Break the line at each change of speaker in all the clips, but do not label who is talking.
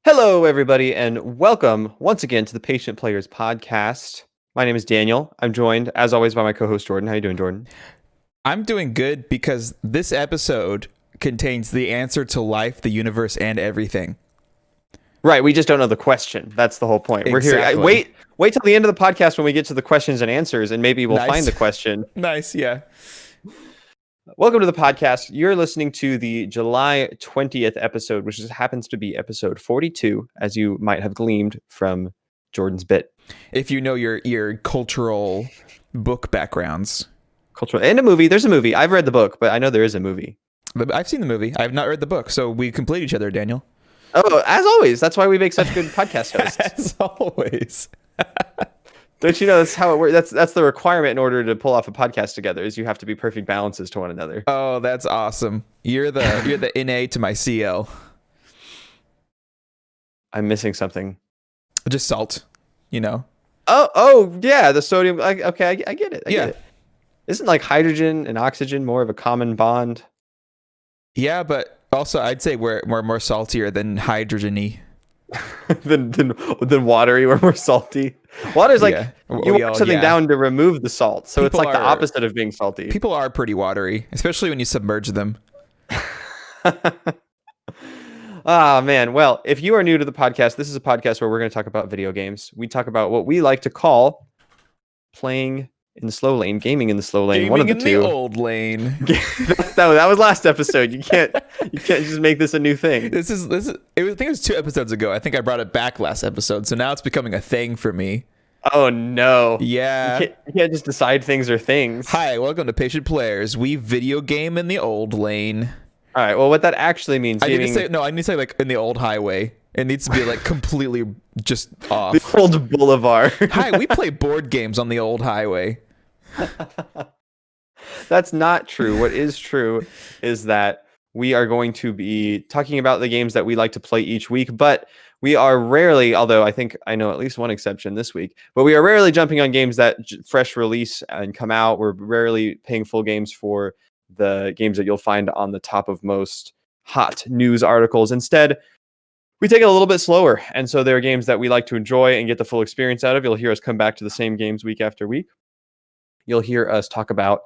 Hello, everybody, and welcome once again to the Patient Players Podcast. My name is Daniel. I'm joined, as always, by my co-host Jordan. How you doing, Jordan?
I'm doing good because this episode contains the answer to life, the universe, and everything.
Right, we just don't know the question. That's the whole point. We're
Exactly.
here. Wait till the end of the podcast when we get to the questions and answers, and maybe we'll
Nice.
find the question.
Nice, yeah.
Welcome to the podcast. You're listening to the July 20th episode, which happens to be episode 42, as you might have gleaned from Jordan's bit.
If you know your cultural book backgrounds.
Cultural and a movie. There's a movie. I've read the book, but I know there is a movie.
I've seen the movie. I have not read the book, so we complete each other, Daniel.
Oh, as always. That's why we make such good podcast hosts.
As always.
Don't you know that's how it works? That's the requirement in order to pull off a podcast together is you have to be perfect balances to one another.
Oh, that's awesome. You're the NA to my CL.
I'm missing something.
Just salt, you know.
Oh yeah, the sodium. Okay, I get it. I
Yeah.
get it. Isn't like hydrogen and oxygen more of a common bond?
Yeah, but also I'd say we're more saltier than hydrogen-y.
than watery or more salty. Water's like you wash something down to remove the salt, so it's like the opposite of being salty.
People are pretty watery, especially when you submerge them.
Ah, man. Well, if you are new to the podcast, this is a podcast where we're going to talk about video games. We talk about what we like to call playing in the slow lane, gaming in the slow lane,
Gaming
one of the
in
two.
the old lane.
that was last episode. You can't just make this a new thing.
This is I think it was 2 episodes ago. I think I brought it back last episode, so now it's becoming a thing for me.
Oh no.
Yeah.
You can't just decide things are things.
Hi, welcome to Patient Players. We video game in the old lane.
All right. Well, what that actually means.
I need to say like in the old highway. It needs to be like completely just off.
The old boulevard.
Hi, we play board games on the old highway.
That's not true. What is true is that we are going to be talking about the games that we like to play each week, but we are rarely, although I think I know at least one exception this week, but we are rarely jumping on games that fresh release and come out. We're rarely paying full games for the games that you'll find on the top of most hot news articles. Instead, we take it a little bit slower. And so there are games that we like to enjoy and get the full experience out of. You'll hear us come back to the same games week after week. You'll hear us talk about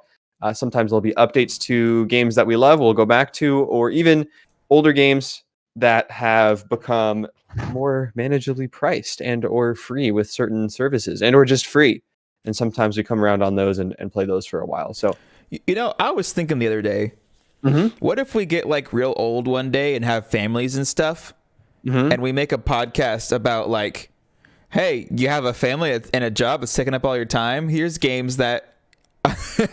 sometimes there'll be updates to games that we love, we'll go back to, or even older games that have become more manageably priced and or free with certain services and or just free. And sometimes we come around on those and play those for a while. So,
you know, I was thinking the other day, what if we get like real old one day and have families and stuff, and we make a podcast about like, hey, you have a family and a job that's taking up all your time. Here's games that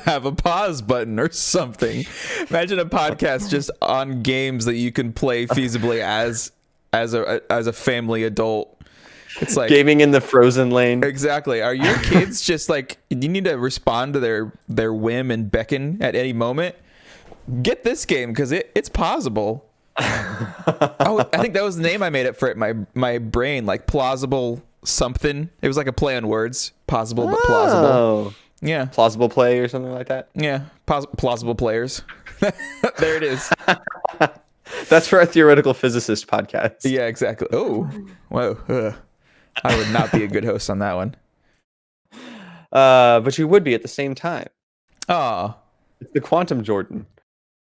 have a pause button or something. Imagine a podcast just on games that you can play feasibly as a family adult. It's like
gaming in the frozen lane.
Exactly. Are your kids just like, you need to respond to their whim and beckon at any moment? Get this game because it's pausable. Oh, I think that was the name I made up for it. My brain, like plausible something. It was like a play on words. Pausable but plausible. Yeah.
Plausible play or something like that.
Yeah. Plausible players. There it is.
That's for our theoretical physicist podcast.
Yeah, exactly. Oh, whoa. Ugh. I would not be a good host on that one.
But you would be at the same time.
Oh.
It's the quantum Jordan.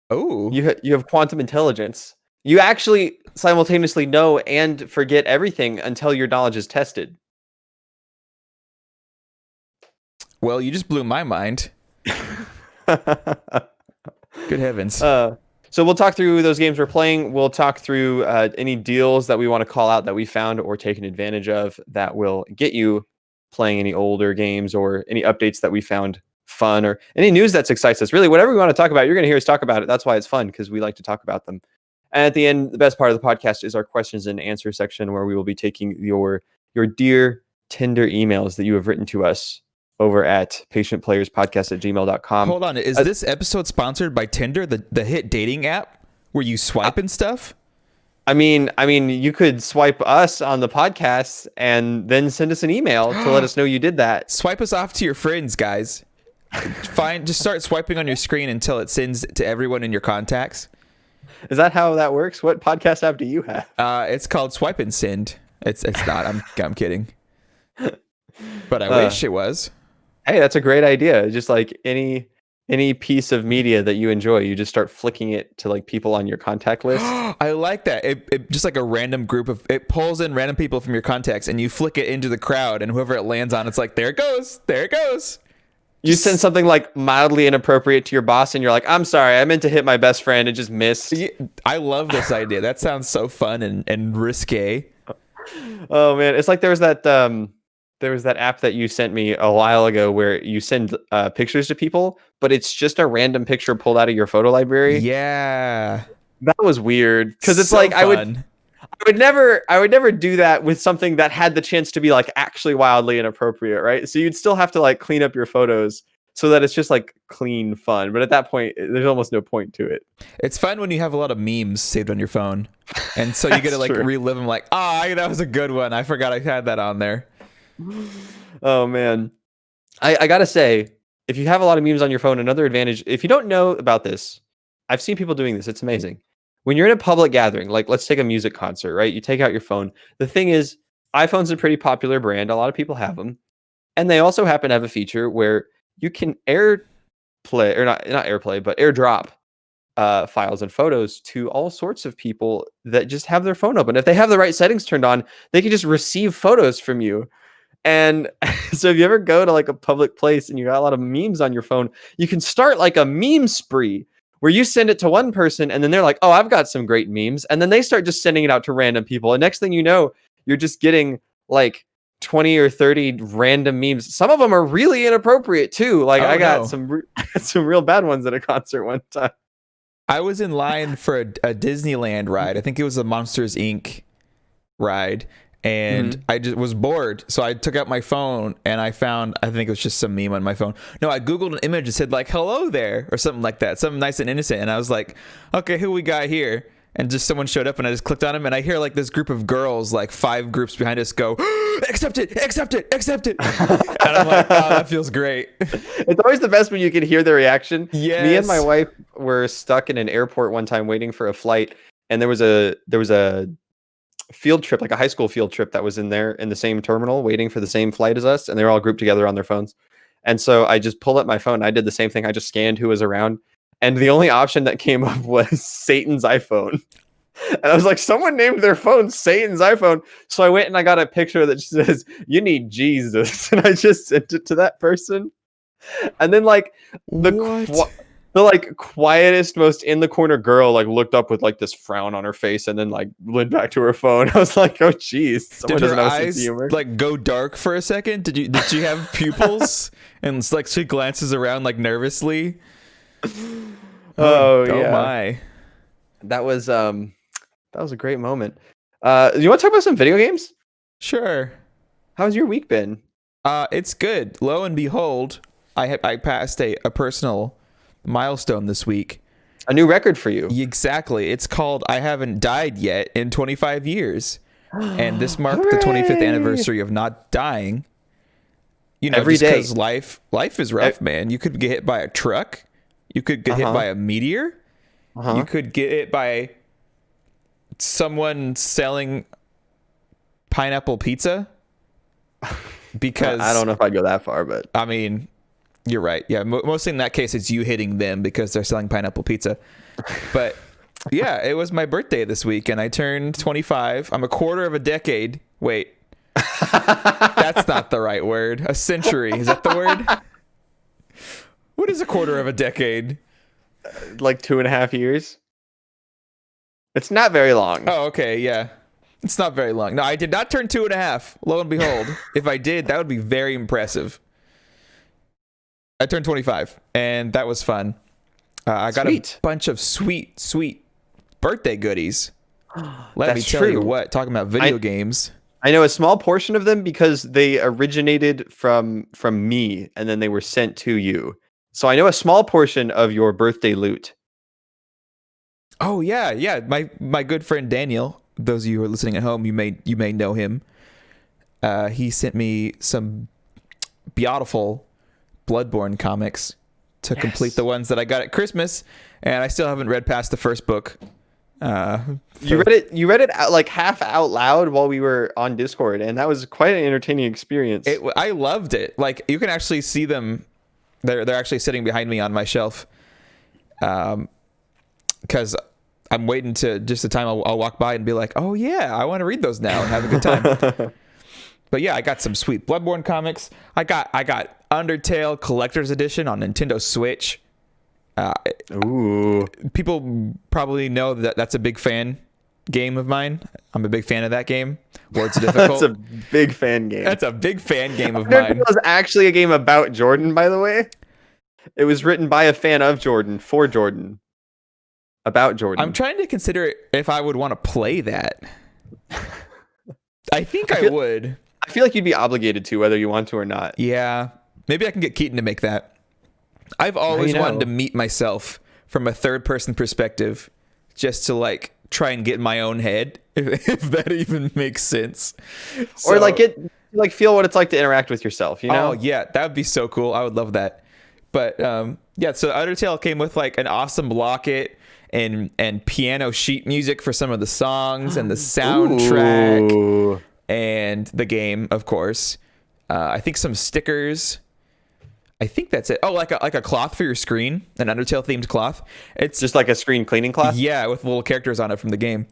Oh.
You have quantum intelligence. You actually simultaneously know and forget everything until your knowledge is tested.
Well, you just blew my mind. Good heavens.
So we'll talk through those games we're playing. We'll talk through any deals that we want to call out that we found or taken advantage of that will get you playing any older games or any updates that we found fun or any news that excites us. Really, whatever we want to talk about, you're going to hear us talk about it. That's why it's fun, because we like to talk about them. And at the end, the best part of the podcast is our questions and answer section, where we will be taking your dear, tender emails that you have written to us over at patientplayerspodcast@gmail.com.
Hold on. Is this episode sponsored by Tinder, the hit dating app where you swipe and stuff?
I mean, you could swipe us on the podcast and then send us an email to let us know you did that.
Swipe us off to your friends, guys. Just start swiping on your screen until it sends to everyone in your contacts.
Is that how that works? What podcast app do you have?
It's called Swipe and Send. It's not. I'm kidding. But I wish it was.
Hey, that's a great idea. Just like any piece of media that you enjoy, you just start flicking it to like people on your contact list.
I like that. It just like a random group of, it pulls in random people from your contacts and you flick it into the crowd, and whoever it lands on, it's like, there it goes. There it goes.
You send something like mildly inappropriate to your boss and you're like, I'm sorry, I meant to hit my best friend and just missed.
Yeah, I love this idea. That sounds so fun and risque.
Oh man, it's like there was that app that you sent me a while ago where you send pictures to people, but it's just a random picture pulled out of your photo library.
Yeah,
that was weird because it's
so
like
fun.
I would never do that with something that had the chance to be like actually wildly inappropriate, right? So you'd still have to like clean up your photos so that it's just like clean fun. But at that point, there's almost no point to it.
It's fun when you have a lot of memes saved on your phone, and so you get to like relive them. Like, that was a good one. I forgot I had that on there.
Oh man, I gotta say, if you have a lot of memes on your phone, another advantage, if you don't know about this, I've seen people doing this. It's amazing. When you're in a public gathering, like let's take a music concert, right? You take out your phone. The thing is, iPhone's a pretty popular brand. A lot of people have them. And they also happen to have a feature where you can AirPlay, or not AirPlay, but AirDrop files and photos to all sorts of people that just have their phone open. If they have the right settings turned on, they can just receive photos from you. And so if you ever go to like a public place and you got a lot of memes on your phone, you can start like a meme spree where you send it to one person and then they're like, oh, I've got some great memes. And then they start just sending it out to random people. And next thing you know, you're just getting like 20 or 30 random memes. Some of them are really inappropriate too. Like I got some real bad ones at a concert one time.
I was in line for a Disneyland ride. I think it was a Monsters Inc. ride. And I just was bored, so I took out my phone and I found, I think it was just some meme on my phone. No, I googled an image that said like "hello there" or something like that, something nice and innocent. And I was like, okay, who we got here? And just someone showed up, and I just clicked on him, and I hear like this group of girls, like 5 groups behind us, go, "Accept it, accept it, accept it." And I'm like, oh, that feels great.
It's always the best when you can hear the reaction.
Yes.
Me and my wife were stuck in an airport one time waiting for a flight, and there was a field trip, like a high school field trip, that was in there in the same terminal waiting for the same flight as us, and they're all grouped together on their phones. And so I just pulled up my phone. I did the same thing. I just scanned who was around, and the only option that came up was Satan's iPhone. And I was like, someone named their phone Satan's iPhone. So I went and I got a picture that says, "You need Jesus," and I just sent it to that person. And then like the like quietest, most in the corner girl like looked up with like this frown on her face and then like went back to her phone. I was like, oh geez, someone
did her
doesn't have a sense
eyes
of humor.
like go dark for a second? Did she have pupils? And it's like she glances around like nervously.
Oh yeah.
Oh my.
That was a great moment. You want to talk about some video games?
Sure.
How's your week been?
It's good. Lo and behold, I passed a personal milestone this week.
A new record for you.
Exactly. It's called I Haven't Died Yet in 25 years. And this marked the 25th anniversary of not dying. You know,
every
just
day.
because life is rough, man. You could get hit by a truck. You could get hit by a meteor. You could get hit by someone selling pineapple pizza. Because
I don't know if I'd go that far, but
I mean, you're right. Yeah, mostly in that case, it's you hitting them because they're selling pineapple pizza. But yeah, it was my birthday this week, and I turned 25. I'm a quarter of a decade. Wait, that's not the right word. A century. Is that the word? What is a quarter of a decade?
Like 2.5 years. It's not very long.
Oh, okay. Yeah. It's not very long. No, I did not turn 2.5. Lo and behold, if I did, that would be very impressive. I turned 25, and that was fun. I got a bunch of sweet birthday goodies. Let me tell you what, talking about video games.
I know a small portion of them because they originated from me, and then they were sent to you. So I know a small portion of your birthday loot.
Oh, yeah. My good friend Daniel, those of you who are listening at home, you may know him. He sent me some beautiful Bloodborne comics to complete the ones that I got at Christmas, and I still haven't read past the first book.
You read it out, like half out loud while we were on Discord, and that was quite an entertaining experience.
I loved it. Like, you can actually see them. They're actually sitting behind me on my shelf. Because I'm waiting to just the time I'll walk by and be like, oh yeah, I want to read those now and have a good time. But yeah, I got some sweet Bloodborne comics. I got Undertale Collector's Edition on Nintendo Switch.
Ooh.
People probably know that that's a big fan game of mine. I'm a big fan of that game. Words difficult.
That's a big fan game.
That's a big fan game of mine.
It was actually a game about Jordan, by the way. It was written by a fan of Jordan for Jordan. About Jordan.
I'm trying to consider if I would want to play that. I think I would.
I feel like you'd be obligated to, whether you want to or not.
Yeah. Maybe I can get Keaton to make that. I've always wanted to meet myself from a third person perspective, just to like try and get in my own head, if that even makes sense.
Or like feel what it's like to interact with yourself, you know?
Oh yeah, that would be so cool. I would love that. But yeah, so Undertale came with like an awesome locket and piano sheet music for some of the songs and the soundtrack.
Ooh.
And the game, of course. I think some stickers. I think that's it. Oh, like a cloth for your screen, an Undertale themed cloth. It's
just like a screen cleaning cloth.
Yeah, with little characters on it from the game.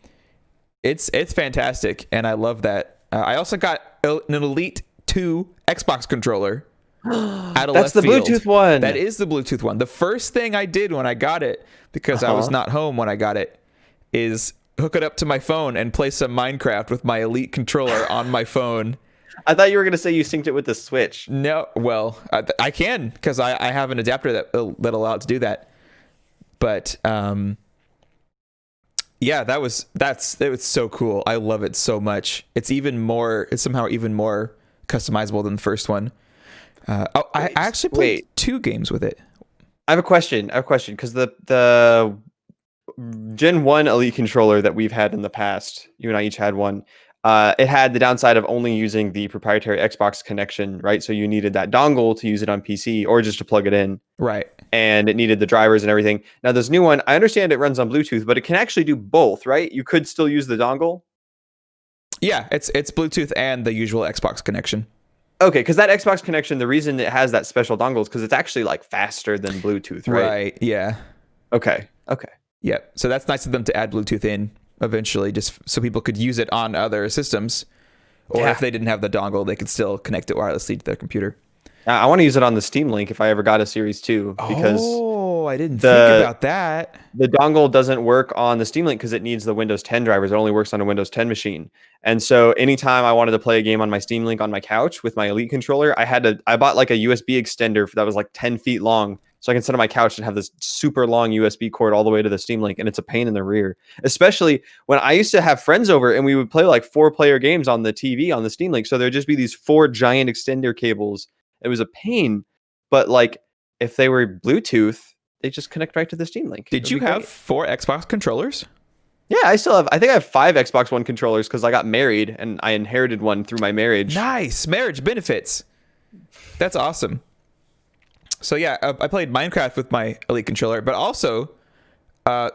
It's fantastic, and I love that. I also got an Elite 2 Xbox controller.
That's the Bluetooth one.
That is the Bluetooth one. The first thing I did when I got it, because I was not home when I got it, is hook it up to my phone and play some Minecraft with my Elite controller on my phone.
I thought you were going to say you synced it with the Switch.
No, well, I can, because I have an adapter that allows it to do that. But yeah, it was so cool. I love it so much. It's somehow even more customizable than the first one. I actually played 2 games with it.
I have a question because the Gen 1 Elite controller that we've had in the past, you and I each had one. It had the downside of only using the proprietary Xbox connection, right? So you needed that dongle to use it on PC or just to plug it in.
Right.
And it needed the drivers and everything. Now, this new one, I understand it runs on Bluetooth, but it can actually do both, right? You could still use the dongle.
Yeah, it's Bluetooth and the usual Xbox connection.
Okay, because that Xbox connection, the reason it has that special dongle is because it's actually like faster than Bluetooth, right?
Right, yeah.
Okay.
Yep. So that's nice of them to add Bluetooth in eventually, just so people could use it on other systems. Or if they didn't have the dongle, they could still connect it wirelessly to their computer.
I want to use it on the Steam Link if I ever got a Series 2, because
I didn't think about that.
The dongle doesn't work on the Steam Link because it needs the Windows 10 drivers. It only works on a Windows 10 machine. And so anytime I wanted to play a game on my Steam Link on my couch with my Elite controller, I bought like a USB extender that was like 10 feet long, so I can sit on my couch and have this super long USB cord all the way to the Steam Link, and it's a pain in the rear. Especially when I used to have friends over and we would play like 4-player games on the TV on the Steam Link. So there'd just be these 4 giant extender cables. It was a pain, but like if they were Bluetooth, they just connect right to the Steam Link.
Did you have 4 Xbox controllers?
Yeah, I think I have 5 Xbox One controllers because I got married and I inherited one through my marriage.
Nice. Marriage benefits. That's awesome. So yeah, I played Minecraft with my Elite controller, but also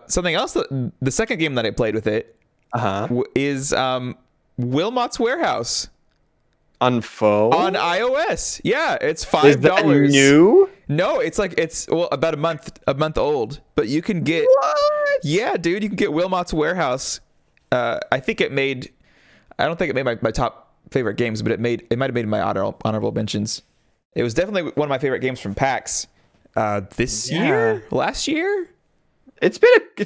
something else, the second game that I played with it is Wilmot's Warehouse.
On phone?
On iOS. Yeah, it's $5.
Is that new?
No, it's about a month old, but you can get Yeah, dude, you can get Wilmot's Warehouse. I don't think it made my top favorite games, but it might have made my honorable mentions. It was definitely one of my favorite games from PAX. Last year?
It's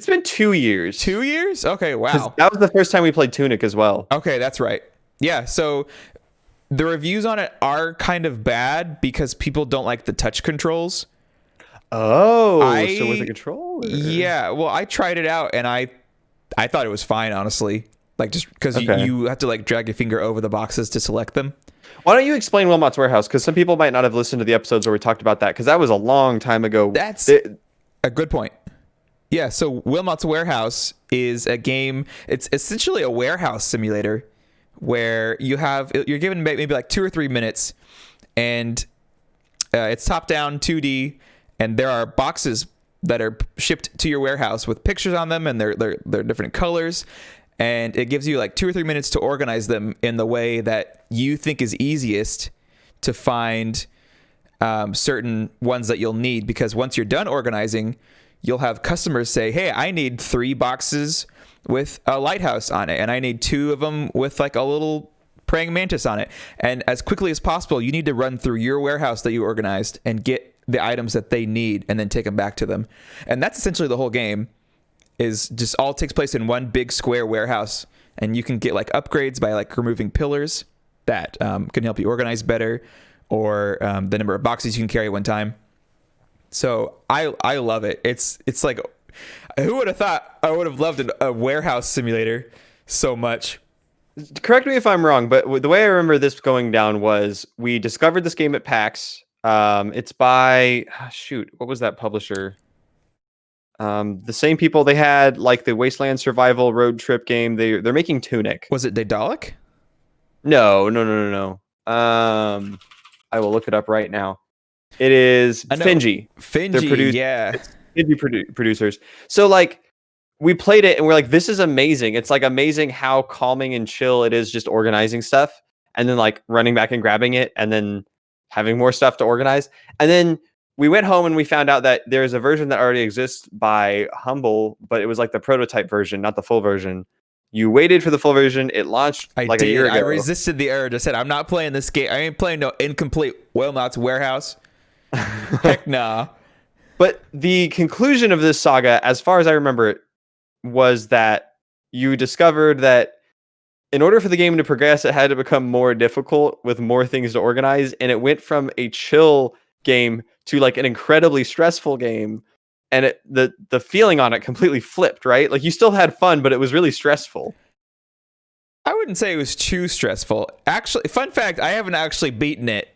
been 2 years.
2 years? Okay, wow.
That was the first time we played Tunic as well.
Okay, that's right. Yeah, so the reviews on it are kind of bad because people don't like the touch controls.
Oh, so with the controller?
Yeah, well, I tried it out and I thought it was fine, honestly. Like, just because you have to like drag your finger over the boxes to select them.
Why don't you explain Wilmot's Warehouse? Because some people might not have listened to the episodes where we talked about that, because that was a long time ago.
That's a good point. Yeah, so Wilmot's Warehouse is a game. It's essentially a warehouse simulator where you're given maybe like 2 or 3 minutes, and it's top down 2D, and there are boxes that are shipped to your warehouse with pictures on them, and they're different colors, and it gives you like 2 or 3 minutes to organize them in the way that you think is easiest to find certain ones that you'll need. Because once you're done organizing, you'll have customers say, hey, I need 3 boxes with a lighthouse on it, and I need 2 of them with like a little praying mantis on it. And as quickly as possible, you need to run through your warehouse that you organized and get the items that they need and then take them back to them. And that's essentially the whole game. Is just all takes place in one big square warehouse, and you can get like upgrades by like removing pillars that can help you organize better, or the number of boxes you can carry at one time. So I love it. It's like, who would have thought I would have loved a warehouse simulator so much?
Correct me if I'm wrong, but the way I remember this going down was we discovered this game at PAX. It's by what was that publisher? The same people, they had like the Wasteland Survival road trip game. They're making Tunic.
Was it Daedalic?
No. I will look it up right now. It is Finji.
Finji, yeah.
Finji producers. So like we played it and we're like, this is amazing. It's like amazing how calming and chill it is just organizing stuff and then like running back and grabbing it and then having more stuff to organize. And then we went home and we found out that there's a version that already exists by Humble, but it was like the prototype version, not the full version. You waited for the full version. It launched a year ago.
I resisted the urge. I said, I'm not playing this game. I ain't playing no incomplete Wilmot's Warehouse. Heck nah.
But the conclusion of this saga, as far as I remember it, was that you discovered that in order for the game to progress, it had to become more difficult with more things to organize. And it went from a chill game to like an incredibly stressful game, and the feeling on it completely flipped, right? Like you still had fun, but it was really stressful.
I wouldn't say it was too stressful. Actually, fun fact, I haven't actually beaten it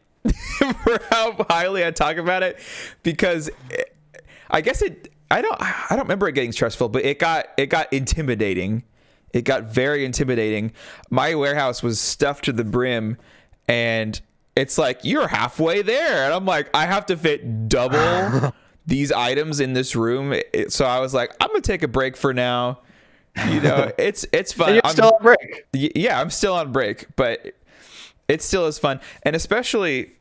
for how highly I talk about it, because I don't remember it getting stressful, but it got intimidating. It got very intimidating. My warehouse was stuffed to the brim, and it's like, you're halfway there. And I'm like, I have to fit double these items in this room. So I was like, I'm going to take a break for now. You know, it's fun.
And you're still on break.
Yeah, I'm still on break, but it still is fun. And especially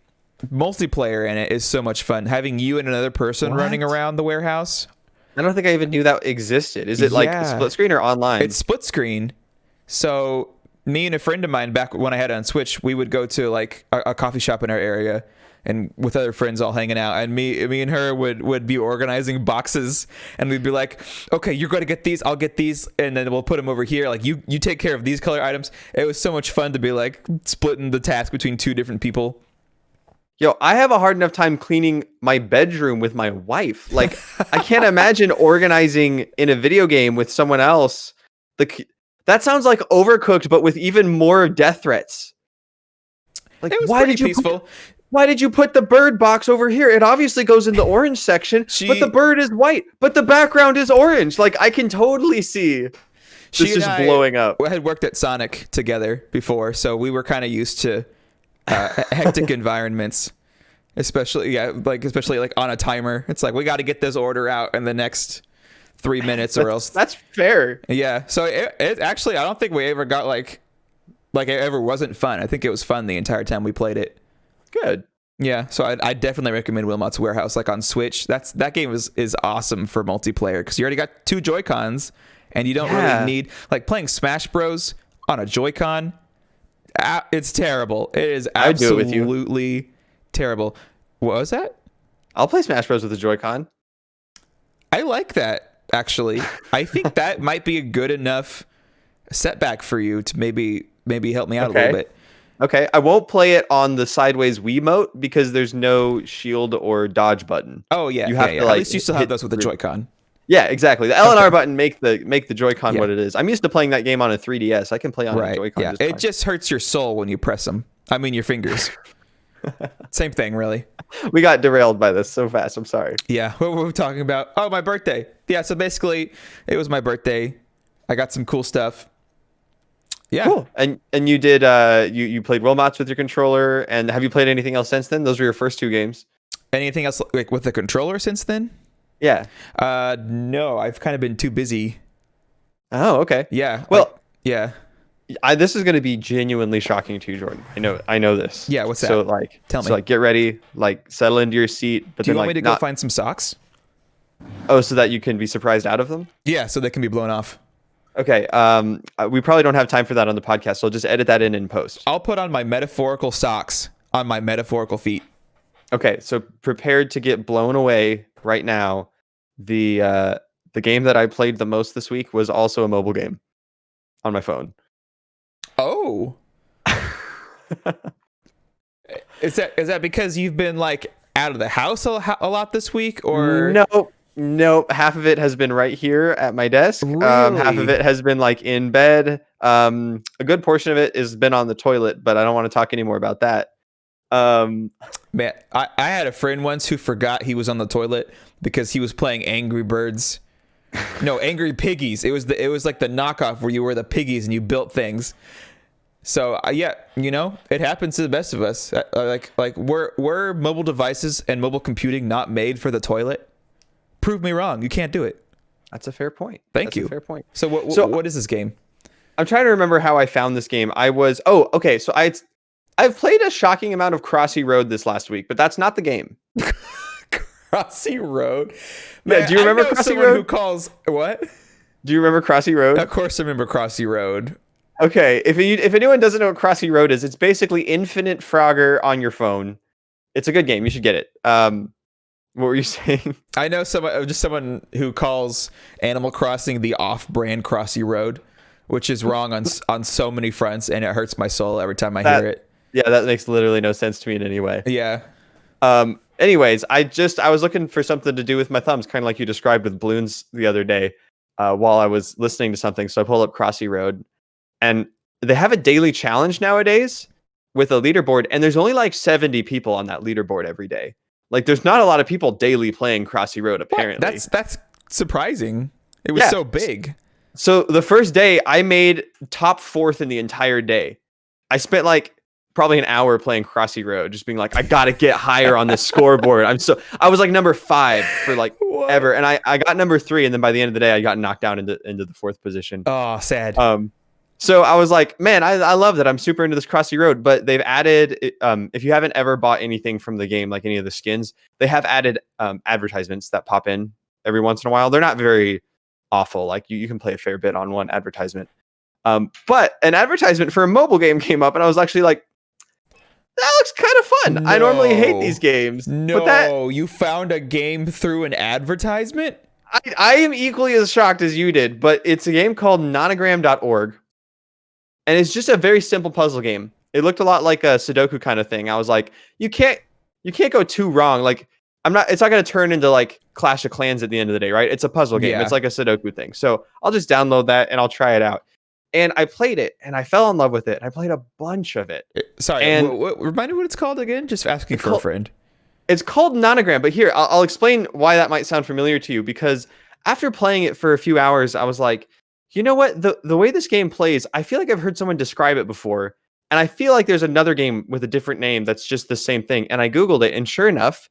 multiplayer in it is so much fun. Having you and another person running around the warehouse.
I don't think I even knew that existed. Is it like split screen or online?
It's split screen. So me and a friend of mine, back when I had it on Switch, we would go to like a coffee shop in our area, and with other friends all hanging out, and me and her would be organizing boxes, and we'd be like, okay, you're going to get these, I'll get these, and then we'll put them over here. Like you take care of these color items. It was so much fun to be like splitting the task between 2 different people.
Yo, I have a hard enough time cleaning my bedroom with my wife. Like, I can't imagine organizing in a video game with someone else. That sounds like Overcooked, but with even more death threats. Like,
it was pretty peaceful.
Why did you put the bird box over here? It obviously goes in the orange section, but the bird is white, but the background is orange. Like, I can totally see this just blowing up.
We had worked at Sonic together before, so we were kind of used to hectic environments, especially like on a timer. It's like, we got to get this order out in the next 3 minutes or else.
That's fair.
Yeah. So it actually, I don't think we ever got like it ever wasn't fun. I think it was fun the entire time we played it.
Good.
Yeah. So I definitely recommend Wilmot's Warehouse, like on Switch. That game is awesome for multiplayer, because you already got 2 Joy-Cons and you don't really need, like, playing Smash Bros on a Joy-Con. It's terrible. It is absolutely terrible. What was that?
I'll play Smash Bros with a Joy-Con.
I like that, actually. I think that might be a good enough setback for you to maybe help me out a little bit.
Okay, I won't play it on the sideways Wiimote because there's no shield or dodge button.
Oh yeah, you have to, like, at least you still have those with the Joy-Con.
Yeah, exactly. The L and R button make the Joy-Con what it is. I'm used to playing that game on a 3DS. I can play on a Joy-Con.
Yeah, it just hurts your soul when you press them. I mean, your fingers. Same thing, really.
We got derailed by this so fast. I'm sorry.
Yeah, what were we talking about? Oh, my birthday. Yeah, so basically, it was my birthday. I got some cool stuff. Yeah.
Cool. And you did you played Wilmots with your controller, and have you played anything else since then? Those were your first 2 games.
Anything else like with the controller since then?
Yeah.
No, I've kind of been too busy.
Oh, okay.
Yeah.
Well,
yeah.
this is going to be genuinely shocking to you, Jordan. I know this.
Yeah. What's
So
that?
like,
Tell me.
get ready, like settle into your seat, but
Do you
then
want me
like
to go
not.
find some socks?
Oh, so that you can be surprised out of them.
Yeah, so they can be blown off.
Okay. We probably don't have time for that on the podcast, so I'll just edit that in post.
I'll put on my metaphorical socks on my metaphorical feet.
Okay. So prepared to get blown away right now. The game that I played the most this week was also a mobile game on my phone.
Oh. Is that because you've been like out of the house a lot this week, or
No, half of it has been right here at my desk.
Really?
Half of it has been like in bed. A good portion of it has been on the toilet, but I don't want to talk anymore about that.
Man, I had a friend once who forgot he was on the toilet because he was playing Angry Birds. No, Angry Piggies. It was like the knockoff where you were the piggies and you built things. So yeah, it happens to the best of us. Like were mobile devices and mobile computing not made for the toilet? Prove me wrong. You can't do it.
That's a fair point.
Thank you.
A fair point.
So what is this game?
I'm trying to remember how I found this game. Okay. So I've played a shocking amount of Crossy Road this last week, but that's not the game.
Crossy Road. Man,
yeah, do you remember Crossy Road?
Who calls what?
Do you remember Crossy Road?
Of course, I remember Crossy Road.
Okay, if anyone doesn't know what Crossy Road is, it's basically Infinite Frogger on your phone. It's a good game. You should get it. What were you saying?
I know someone who calls Animal Crossing the off-brand Crossy Road, which is wrong on so many fronts, and it hurts my soul every time I hear it.
Yeah, that makes literally no sense to me in any way.
Yeah.
Anyways, I was looking for something to do with my thumbs, kind of like you described with balloons the other day, while I was listening to something. So I pulled up Crossy Road, and they have a daily challenge nowadays with a leaderboard, and there's only like 70 people on that leaderboard every day. Like, there's not a lot of people daily playing Crossy Road, apparently.
What? That's surprising. It was so big.
So the first day, I made top 4th in the entire day. I spent like probably an hour playing Crossy Road, just being like, I gotta get higher on this scoreboard. I was like number 5 for like ever, and I got number 3, and then by the end of the day, I got knocked down into the 4th position.
Oh, sad.
So I was like, man, I love that. I'm super into this Crossy Road, but they've added, if you haven't ever bought anything from the game, like any of the skins, they have added advertisements that pop in every once in a while. They're not very awful. Like you can play a fair bit on one advertisement. But an advertisement for a mobile game came up, and I was actually like, that looks kind of fun.
No.
I normally hate these games.
No, you found a game through an advertisement?
I am equally as shocked as you did, but it's a game called nonogram.org. And it's just a very simple puzzle game. It looked a lot like a Sudoku kind of thing. I was like, you can't go too wrong. Like, it's not going to turn into like Clash of Clans at the end of the day, right? It's a puzzle game. Yeah. It's like a Sudoku thing. So I'll just download that and I'll try it out. And I played it and I fell in love with it. I played a bunch of it.
Sorry, and remind me what it's called again? Just asking for a friend.
It's called Nonogram, but here, I'll explain why that might sound familiar to you, because after playing it for a few hours, I was like, you know what? The way this game plays, I feel like I've heard someone describe it before. And I feel like there's another game with a different name that's just the same thing. And I Googled it, and sure enough,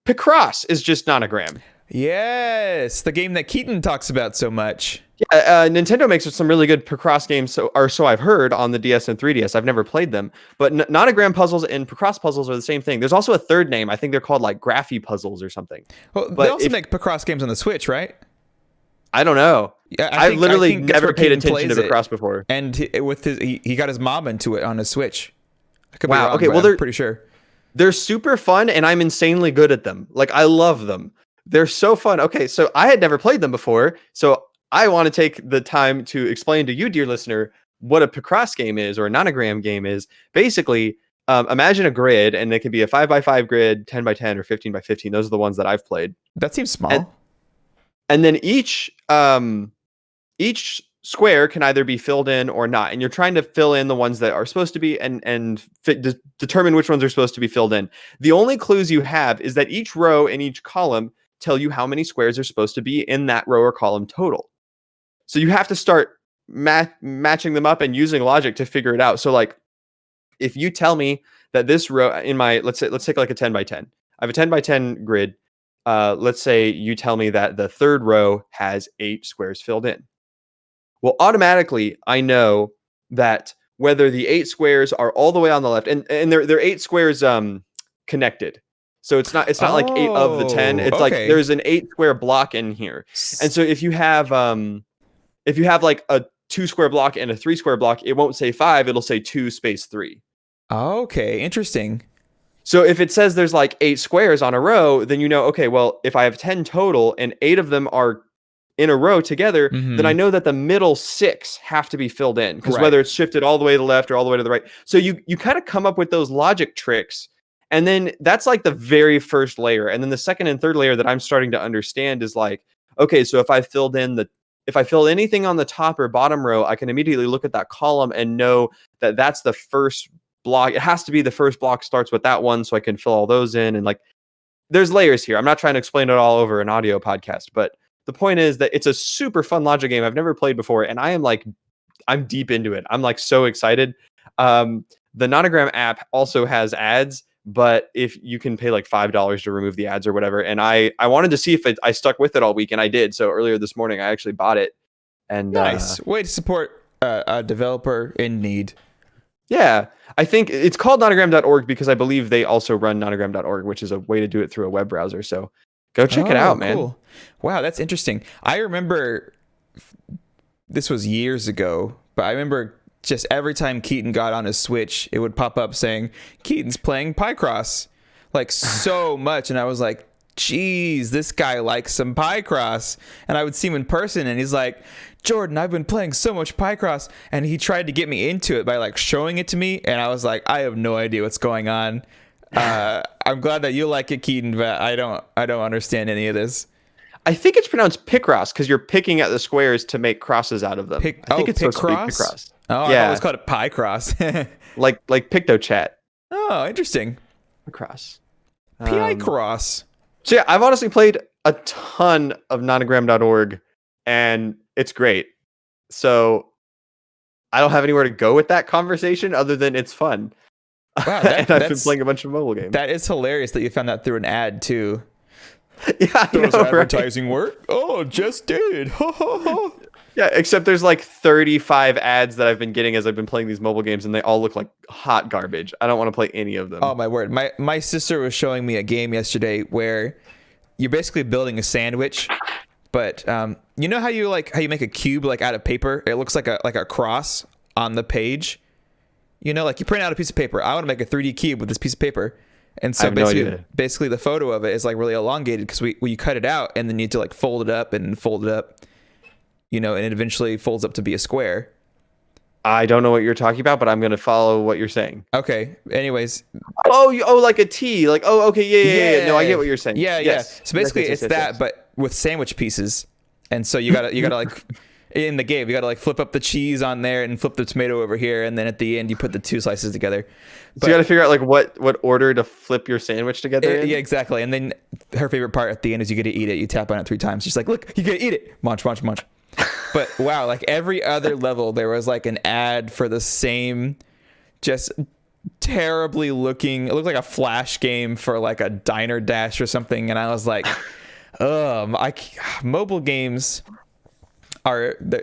Picross is just Nonogram.
Yes, the game that Keaton talks about so much.
Yeah, Nintendo makes some really good Picross games, so I've heard, on the DS and 3DS. I've never played them, but Nonogram puzzles and Picross puzzles are the same thing. There's also a third name. I think they're called like Graphy puzzles or something.
Well, they also make Picross games on the Switch, right?
I don't know.
Yeah,
I literally never paid attention to Picross before.
And he got his mom into it on his Switch. I could
wow.
Be wrong,
okay. Well,
I'm pretty sure
they're super fun, and I'm insanely good at them. Like, I love them. They're so fun. Okay, so I had never played them before, so I want to take the time to explain to you, dear listener, what a Picross game is, or a Nonogram game is. Basically, imagine a grid, and it can be a 5x5 grid, 10x10, or 15x15. Those are the ones that I've played.
That seems small.
And then each square can either be filled in or not, and you're trying to fill in the ones that are supposed to be, and determine which ones are supposed to be filled in. The only clues you have is that each row and each column tell you how many squares are supposed to be in that row or column total. So you have to start matching them up and using logic to figure it out. So like, if you tell me that this row in my, let's take like a 10x10. I have a 10x10 grid. let's say you tell me that the third row has 8 squares filled in. Well, automatically, I know that whether the 8 squares are all the way on the left, and they're 8 squares connected. So it's not like 8 of the 10. It's like there's an 8 square block in here. And so if you have like a 2 square block and a 3 square block, it won't say 5, it'll say 2 space 3.
Okay, interesting.
So if it says there's like 8 squares on a row, then you know, okay, well, if I have 10 total and 8 of them are in a row together, then I know that the middle 6 have to be filled in, because whether it's shifted all the way to the left or all the way to the right. So you kind of come up with those logic tricks, and then that's like the very first layer. And then the second and third layer that I'm starting to understand is like, okay, so if I fill anything on the top or bottom row, I can immediately look at that column and know that that's the first block. It has to be the first block starts with that one, so I can fill all those in. And like, there's layers here. I'm not trying to explain it all over an audio podcast, but the point is that it's a super fun logic game I've never played before, and I'm deep into it. I'm like so excited. The Nonogram app also has ads, but if you can pay like $5 to remove the ads or whatever, and I wanted to see if I stuck with it all week, and I did. So earlier this morning, I actually bought it. And
nice way to support a developer in need.
Yeah, I think it's called nonogram.org because I believe they also run nonogram.org, which is a way to do it through a web browser. So go check it out, man. Cool.
Wow, that's interesting. I remember this was years ago, but I remember just every time Keaton got on his Switch, it would pop up saying Keaton's playing Picross, like so much. And I was like, geez, this guy likes some Picross. And I would see him in person and he's like, Jordan, I've been playing so much Picross. And he tried to get me into it by like showing it to me. And I was like, I have no idea what's going on. I'm glad that you like it, Keaton, but I don't understand any of this.
I think it's pronounced Picross because you're picking at the squares to make crosses out of them. I think it's supposed to be Picross.
Oh, yeah. I always called it Picross.
like PictoChat.
Oh, interesting.
Picross.
Picross.
So yeah, I've honestly played a ton of nonogram.org, and it's great. So I don't have anywhere to go with that conversation other than it's fun.
Wow,
and I've been playing a bunch of mobile games.
That is hilarious that you found that through an ad too.
Yeah,
does advertising work? Oh, just did.
Yeah, except there's like 35 ads that I've been getting as I've been playing these mobile games, and they all look like hot garbage. I don't want to play any of them.
Oh my word! My sister was showing me a game yesterday where you're basically building a sandwich, but you know how you make a cube like out of paper? It looks like a cross on the page. You know, like you print out a piece of paper. I want to make a 3D cube with this piece of paper. And so basically the photo of it is like really elongated because you cut it out and then you need to like fold it up, you know, and it eventually folds up to be a square.
I don't know what you're talking about, but I'm going to follow what you're saying.
Okay. Anyways.
Oh, like a T. Like, oh, okay. Yeah. No, I get what you're saying.
Yeah.
Yes.
So basically it's that, but with sandwich pieces. And so you gotta like in the game, you gotta like flip up the cheese on there and flip the tomato over here, and then at the end you put the two slices together.
So you gotta figure out like what order to flip your sandwich together.
Yeah, exactly. And then her favorite part at the end is you get to eat it. You tap on it 3 times. She's like, "Look, you get to eat it. Munch." But wow, like every other level, there was like an ad for the same, just terribly looking. It looked like a Flash game for like a Diner Dash or something, and I was like, mobile games.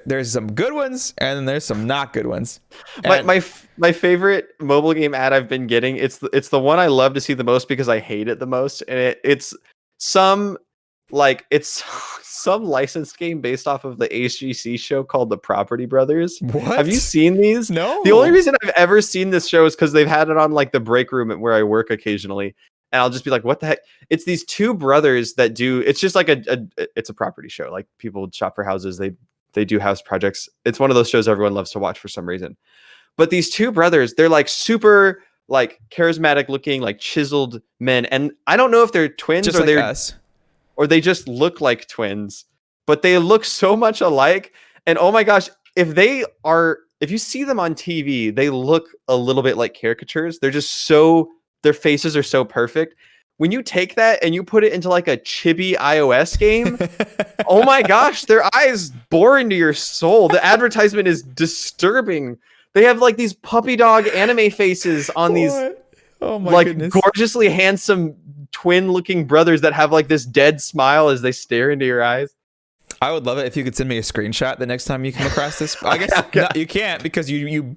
There's some good ones and then there's some not good ones.
My favorite mobile game ad I've been getting, it's the one I love to see the most because I hate it the most, and it's some licensed game based off of the HGC show called The Property Brothers.
What?
Have you seen these?
No.
The only reason I've ever seen this show is because they've had it on like the break room at where I work occasionally. And I'll just be like, what the heck? It's these two brothers that do, it's just like it's a property show. Like people shop for houses. They do house projects. It's one of those shows everyone loves to watch for some reason. But these two brothers, they're like super like charismatic looking, like chiseled men. And I don't know if they're twins
just
or
like
they're
us.
Or they just look like twins, but they look so much alike. And oh my gosh, if you see them on TV, they look a little bit like caricatures. They're just their faces are so perfect. When you take that and you put it into like a chibi iOS game, oh my gosh, their eyes bore into your soul. The advertisement is disturbing. They have like these puppy dog anime faces on these
oh my
like
goodness.
gorgeously handsome twin-looking brothers that have like this dead smile as they stare into your eyes.
I would love it if you could send me a screenshot the next time you come across this. I guess you can't because you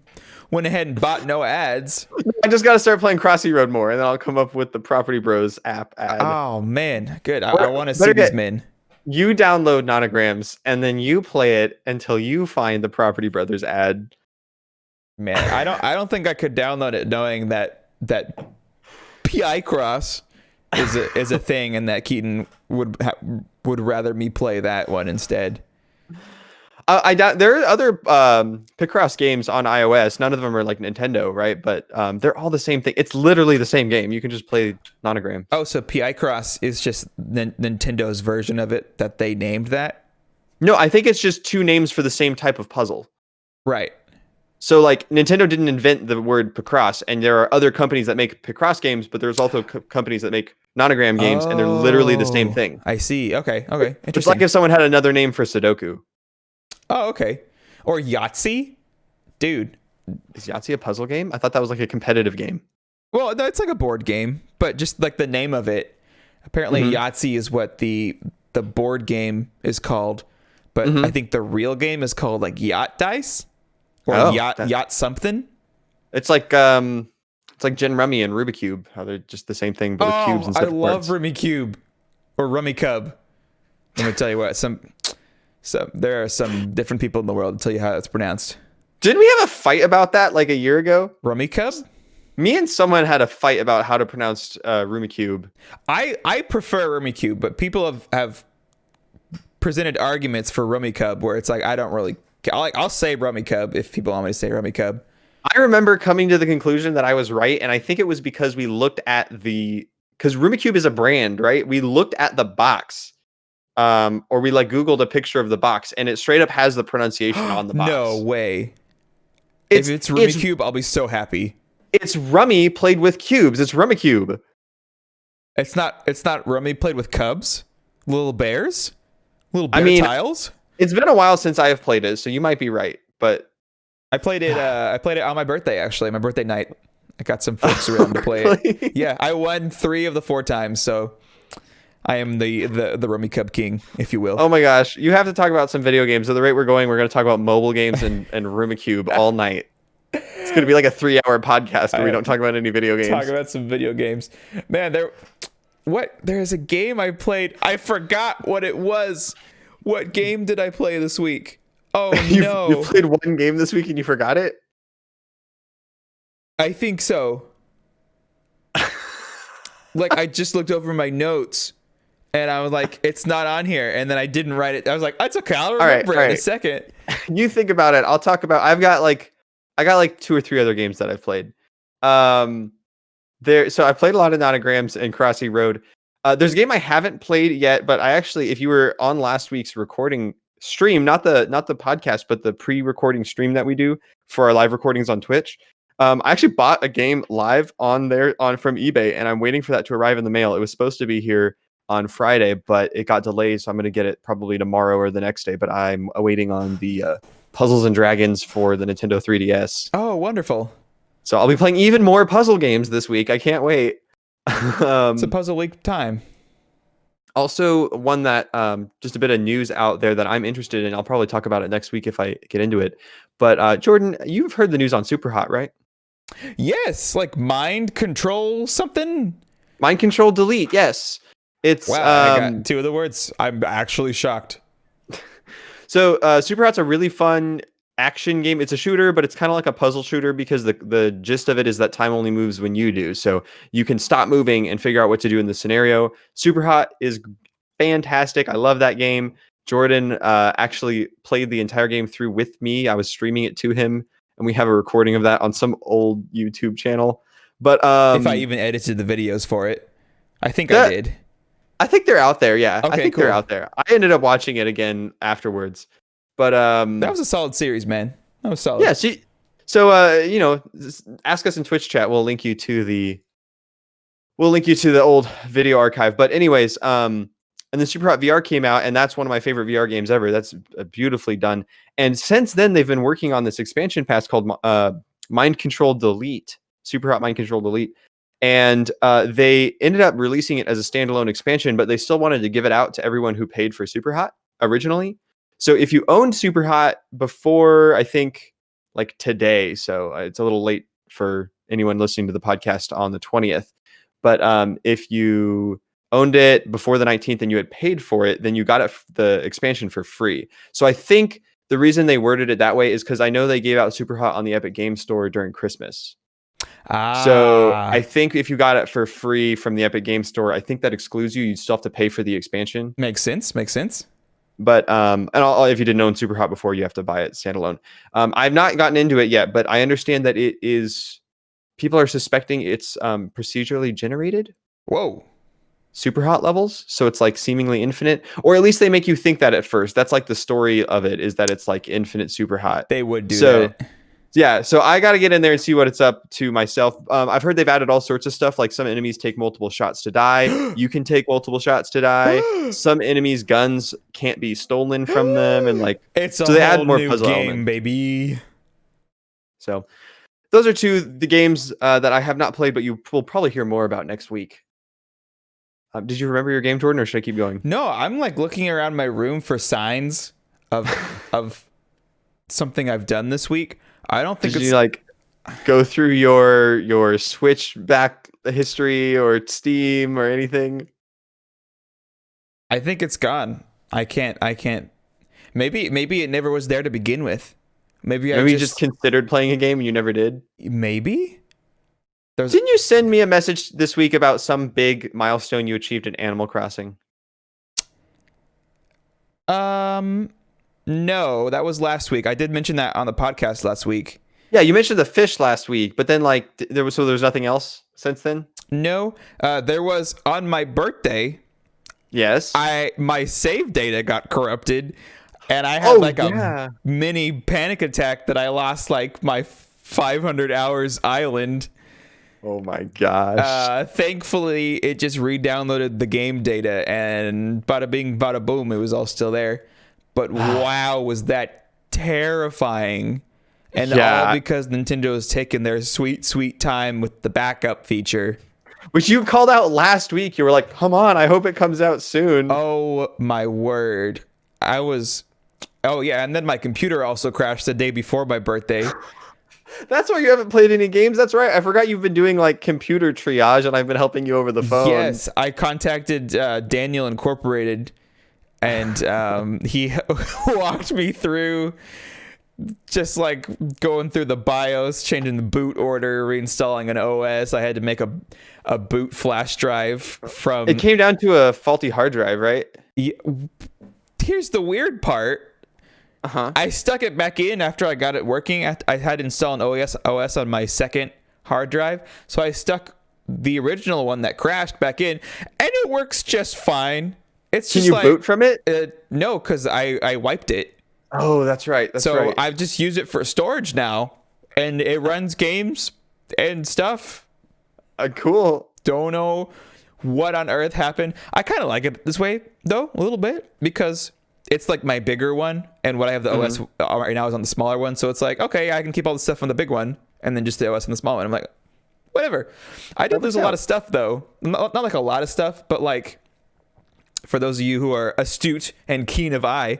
went ahead and bought no ads.
I just got to start playing Crossy Road more, and then I'll come up with the Property Bros app ad.
Oh man, good. I want to see these men.
You download Nonograms, and then you play it until you find the Property Brothers ad.
Man, I don't think I could download it knowing that PI Cross is a thing, and that Keaton would rather me play that one instead.
I doubt there are other Picross games on iOS. None of them are like Nintendo, right? But they're all the same thing. It's literally the same game. You can just play Nonogram.
Oh, so PI Cross is just Nintendo's version of it that they named that?
No, I think it's just two names for the same type of puzzle.
Right.
So like Nintendo didn't invent the word Picross, and there are other companies that make Picross games, but there's also companies that make Nonogram games, and they're literally the same thing.
I see. Okay. Interesting.
It's like if someone had another name for Sudoku.
Oh, okay. Or Yahtzee? Dude.
Is Yahtzee a puzzle game? I thought that was like a competitive game.
Well, no, it's like a board game, but just like the name of it. Apparently Yahtzee is what the board game is called, but I think the real game is called like Yacht Dice or Yacht something.
It's like Gin Rummy and Rubik's Cube, how they're just the same thing but with cubes instead of
I love Rummy Cube or Rummy Cub. Let me tell you what, so there are some different people in the world to tell you how it's pronounced.
Didn't we have a fight about that like a year ago?
Rummy Cub?
Me and someone had a fight about how to pronounce Rummy Cube.
I prefer Rummy Cube, but people have presented arguments for Rummy Cub where it's like I don't really. I'll say Rummy Cub if people want me to say Rummy Cub.
I remember coming to the conclusion that I was right, and I think it was because we looked at because Rummy Cube is a brand, right? We looked at the box. Or we like Googled a picture of the box, and it straight up has the pronunciation on the box.
No way. If it's Rummy Cube, I'll be so happy.
It's Rummy played with cubes. It's Rummy Cube.
It's not Rummy played with cubs, little bears, little bear tiles.
It's been a while since I have played it, so you might be right. But
I played it. I played it on my birthday, actually, my birthday night. I got some folks around to play it. Yeah, I won 3 of the 4 times, so. I am the Rummy Cub king, if you will.
Oh my gosh. You have to talk about some video games. At the rate we're going to talk about mobile games and Rummy Cube all night. It's going to be like a 3-hour podcast where we don't talk about any video games.
Talk about some video games. Man, there's a game I played. I forgot what it was. What game did I play this week? Oh, no.
You played one game this week and you forgot it?
I think so. Like, I just looked over my notes. And I was like, it's not on here. And then I didn't write it. I was like, that's okay. I'll remember it in a second.
You think about it. I'll talk about, I got like 2 or 3 other games that I've played. So I played a lot of Nonograms and Crossy Road. There's a game I haven't played yet, but I actually, if you were on last week's recording stream, not the podcast, but the pre-recording stream that we do for our live recordings on Twitch. I actually bought a game live from eBay, and I'm waiting for that to arrive in the mail. It was supposed to be here on Friday, but it got delayed, so I'm going to get it probably tomorrow or the next day, but I'm awaiting on the Puzzles and Dragons for the Nintendo 3DS.
Oh, wonderful.
So I'll be playing even more puzzle games this week. I can't wait.
It's a puzzle week time.
Also, one that just a bit of news out there that I'm interested in. I'll probably talk about it next week if I get into it. But Jordan, you've heard the news on Superhot, right?
Yes, like mind control something?
Mind control delete, yes. It's
wow, I got 2 of the words. I'm actually shocked.
So Superhot's a really fun action game. It's a shooter, but it's kind of like a puzzle shooter because the gist of it is that time only moves when you do. So you can stop moving and figure out what to do in the scenario. Superhot is fantastic. I love that game. Jordan actually played the entire game through with me. I was streaming it to him, and we have a recording of that on some old YouTube channel. But
if I even edited the videos for it, I think I did.
I think they're out there. Yeah,
okay,
I think
cool.
they're out there. I ended up watching it again afterwards. But
that was a solid series, man. That was solid.
Yeah. So ask us in Twitch chat. We'll link you to the old video archive. But anyways, and then Superhot VR came out, and that's one of my favorite VR games ever. That's beautifully done. And since then, they've been working on this expansion pass called Mind Control Delete. Superhot Mind Control Delete. and they ended up releasing it as a standalone expansion, but they still wanted to give it out to everyone who paid for Superhot originally. So if you owned Superhot before, I think like today, so it's a little late for anyone listening to the podcast on the 20th, but if you owned it before the 19th and you had paid for it, then you got the expansion for free. So I think the reason they worded it that way is because I know they gave out Superhot on the Epic Game Store during Christmas. So I think if you got it for free from the Epic Game Store, I think that excludes you. You'd still have to pay for the expansion.
Makes sense.
But if you didn't own Superhot before, you have to buy it standalone. I've not gotten into it yet, but I understand that it is. People are suspecting it's procedurally generated.
Whoa.
Superhot levels, so it's like seemingly infinite, or at least they make you think that at first. That's like the story of it, is that it's like infinite Superhot.
They would do that.
Yeah, so I got to get in there and see what it's up to myself. I've heard they've added all sorts of stuff, like some enemies take multiple shots to die. You can take multiple shots to die. Some enemies' guns can't be stolen from them, and like
it's a
so they
whole
add more
new
puzzle
game,
elements.
baby.
So those are the games that I have not played, but you will probably hear more about next week. Did you remember your game, Jordan, or should I keep going?
No, I'm like looking around my room for signs of something I've done this week. I don't think
Did you like go through your Switch back history or Steam or anything?
I think it's gone. I can't. Maybe it never was there to begin with. Maybe
you just considered playing a game and you never did.
Maybe.
Didn't you send me a message this week about some big milestone you achieved in Animal Crossing?
No, that was last week. I did mention that on the podcast last week.
Yeah, you mentioned the fish last week, but then like there was nothing else since then?
No, there was on my birthday.
Yes.
My save data got corrupted, and I had a mini panic attack that I lost like my 500 hours island.
Oh my gosh.
Thankfully, it just re-downloaded the game data, and bada bing, bada boom, it was all still there. But wow, was that terrifying. And all because Nintendo's taken their sweet, sweet time with the backup feature.
Which you called out last week. You were like, come on, I hope it comes out soon.
Oh, my word. Oh, yeah, and then my computer also crashed the day before my birthday.
That's why you haven't played any games. That's right. I forgot you've been doing like computer triage, and I've been helping you over the phone.
Yes, I contacted Daniel Incorporated, and he walked me through just like going through the BIOS, changing the boot order, reinstalling an OS. I had to make a boot flash drive from...
It came down to a faulty hard drive, right?
Yeah. Here's the weird part. I stuck it back in after I got it working. I had to install an OS on my second hard drive. So I stuck the original one that crashed back in, and it works just fine. It's just
Can you boot from it?
No, because I wiped it.
Oh, that's right.
So I've just used it for storage now, and it runs games and stuff.
Cool.
Don't know what on earth happened. I kind of like it this way, though, a little bit, because it's like my bigger one, and what I have the OS right now is on the smaller one. So it's like, okay, I can keep all the stuff on the big one, and then just the OS on the small one. I'm like, whatever. I did lose a lot of stuff, though. Not like a lot of stuff, but like, for those of you who are astute and keen of eye,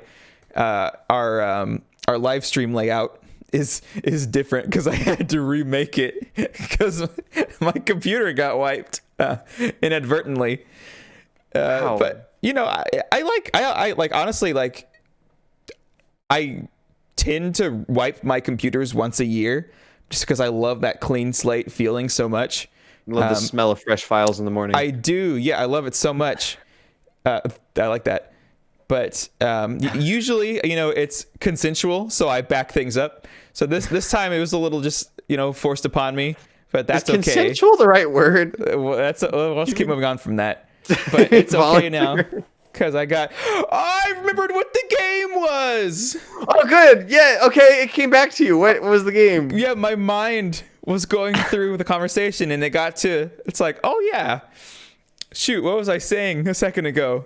our live stream layout is different because I had to remake it because my computer got wiped inadvertently.
Wow.
But you know, I like honestly, like I tend to wipe my computers once a year just because I love that clean slate feeling so much.
Love the smell of fresh files in the morning.
I do. Yeah, I love it so much. I like that. But usually, you know, it's consensual, so I back things up. So this time it was a little just, you know, forced upon me, but that's okay. Is
consensual the right word?
Well, let's keep moving on from that. But it's okay now because I remembered what the game was.
Oh, good. Yeah. Okay. It came back to you. What was the game?
Yeah, my mind was going through the conversation, and it's like, oh yeah, shoot, what was I saying a second ago?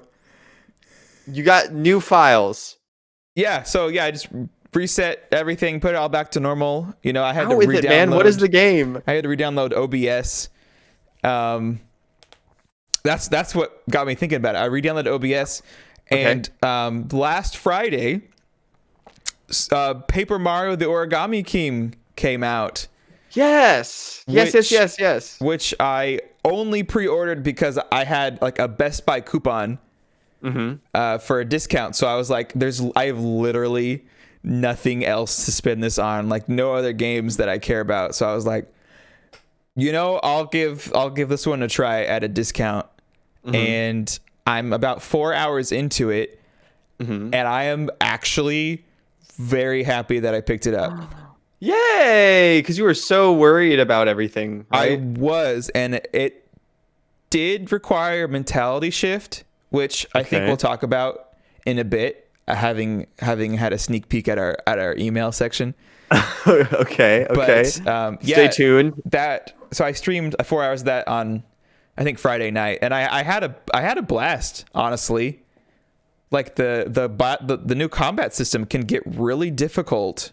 You got new files.
Yeah, so yeah, I just reset everything, put it all back to normal. You know, I had to
re-download. Man? What is the game?
I had to re-download OBS Um, that's what got me thinking about it. I re-downloaded OBS, and last Friday, Paper Mario: The Origami King came out.
Yes.
Which I only pre-ordered because I had like a Best Buy coupon for a discount. So I was like, I have literally nothing else to spend this on, like no other games that I care about. So I was like, I'll give this one a try at a discount. And I'm about 4 hours into it, and I am actually very happy that I picked it up.
Yay! Because you were so worried about everything, right?
I was, and it did require a mentality shift, which I think we'll talk about in a bit. Having had a sneak peek at our email section.
Okay.
But,
Stay tuned.
So I streamed 4 hours of that on, I think, Friday night, and I had a blast, honestly. Like the new combat system can get really difficult.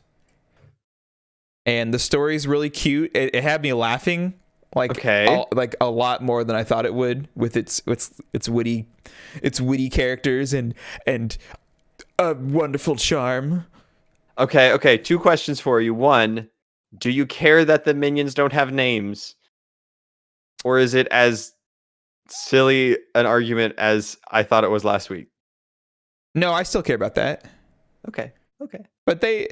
And the story's really cute. It had me laughing like a lot more than I thought it would, with its witty characters and a wonderful charm.
Okay. 2 questions for you. 1, do you care that the minions don't have names? Or is it as silly an argument as I thought it was last week?
No, I still care about that.
Okay.
But I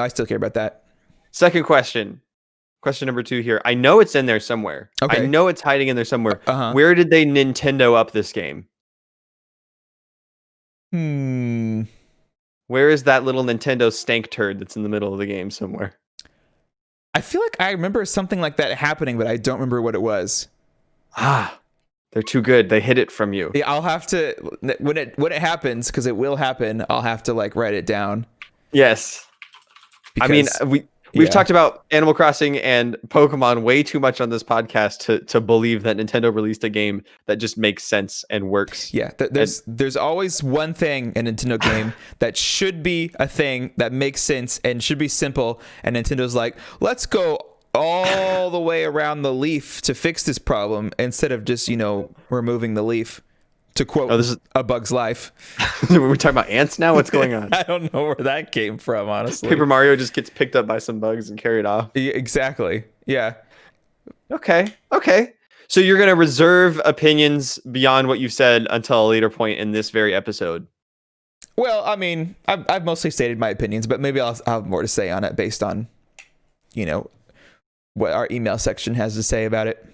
still care about that.
Second question. Question number 2 here. I know it's in there somewhere.
Okay.
I know it's hiding in there somewhere. Where did they Nintendo up this game? Where is that little Nintendo stank turd that's in the middle of the game somewhere?
I feel like I remember something like that happening, but I don't remember what it was.
They're too good. They hid it from you.
Yeah, I'll have to, when it happens, because it will happen, I'll have to like write it down.
Yes.
Because,
I mean, we've talked about Animal Crossing and Pokemon way too much on this podcast to believe that Nintendo released a game that just makes sense and works.
Yeah, there's always one thing in a Nintendo game that should be a thing that makes sense and should be simple, and Nintendo's like, let's go all the way around the leaf to fix this problem instead of just, removing the leaf. To quote
this is
A Bug's Life.
We're talking about ants now? What's going on?
I don't know where that came from, honestly.
Paper Mario just gets picked up by some bugs and carried off.
Yeah, exactly. Yeah.
Okay. So you're going to reserve opinions beyond what you've said until a later point in this very episode.
Well, I mean, I've mostly stated my opinions, but maybe I'll have more to say on it based on, what our email section has to say about it.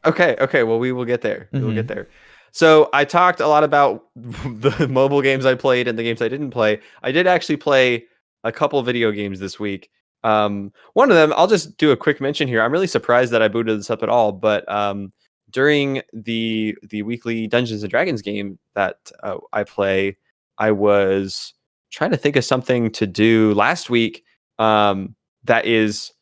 Okay. Well, we will get there. We will get there. So I talked a lot about the mobile games I played and the games I didn't play. I did actually play a couple video games this week. One of them, I'll just do a quick mention here. I'm really surprised that I booted this up at all, but during the weekly Dungeons and Dragons game that I play, I was trying to think of something to do last week that is...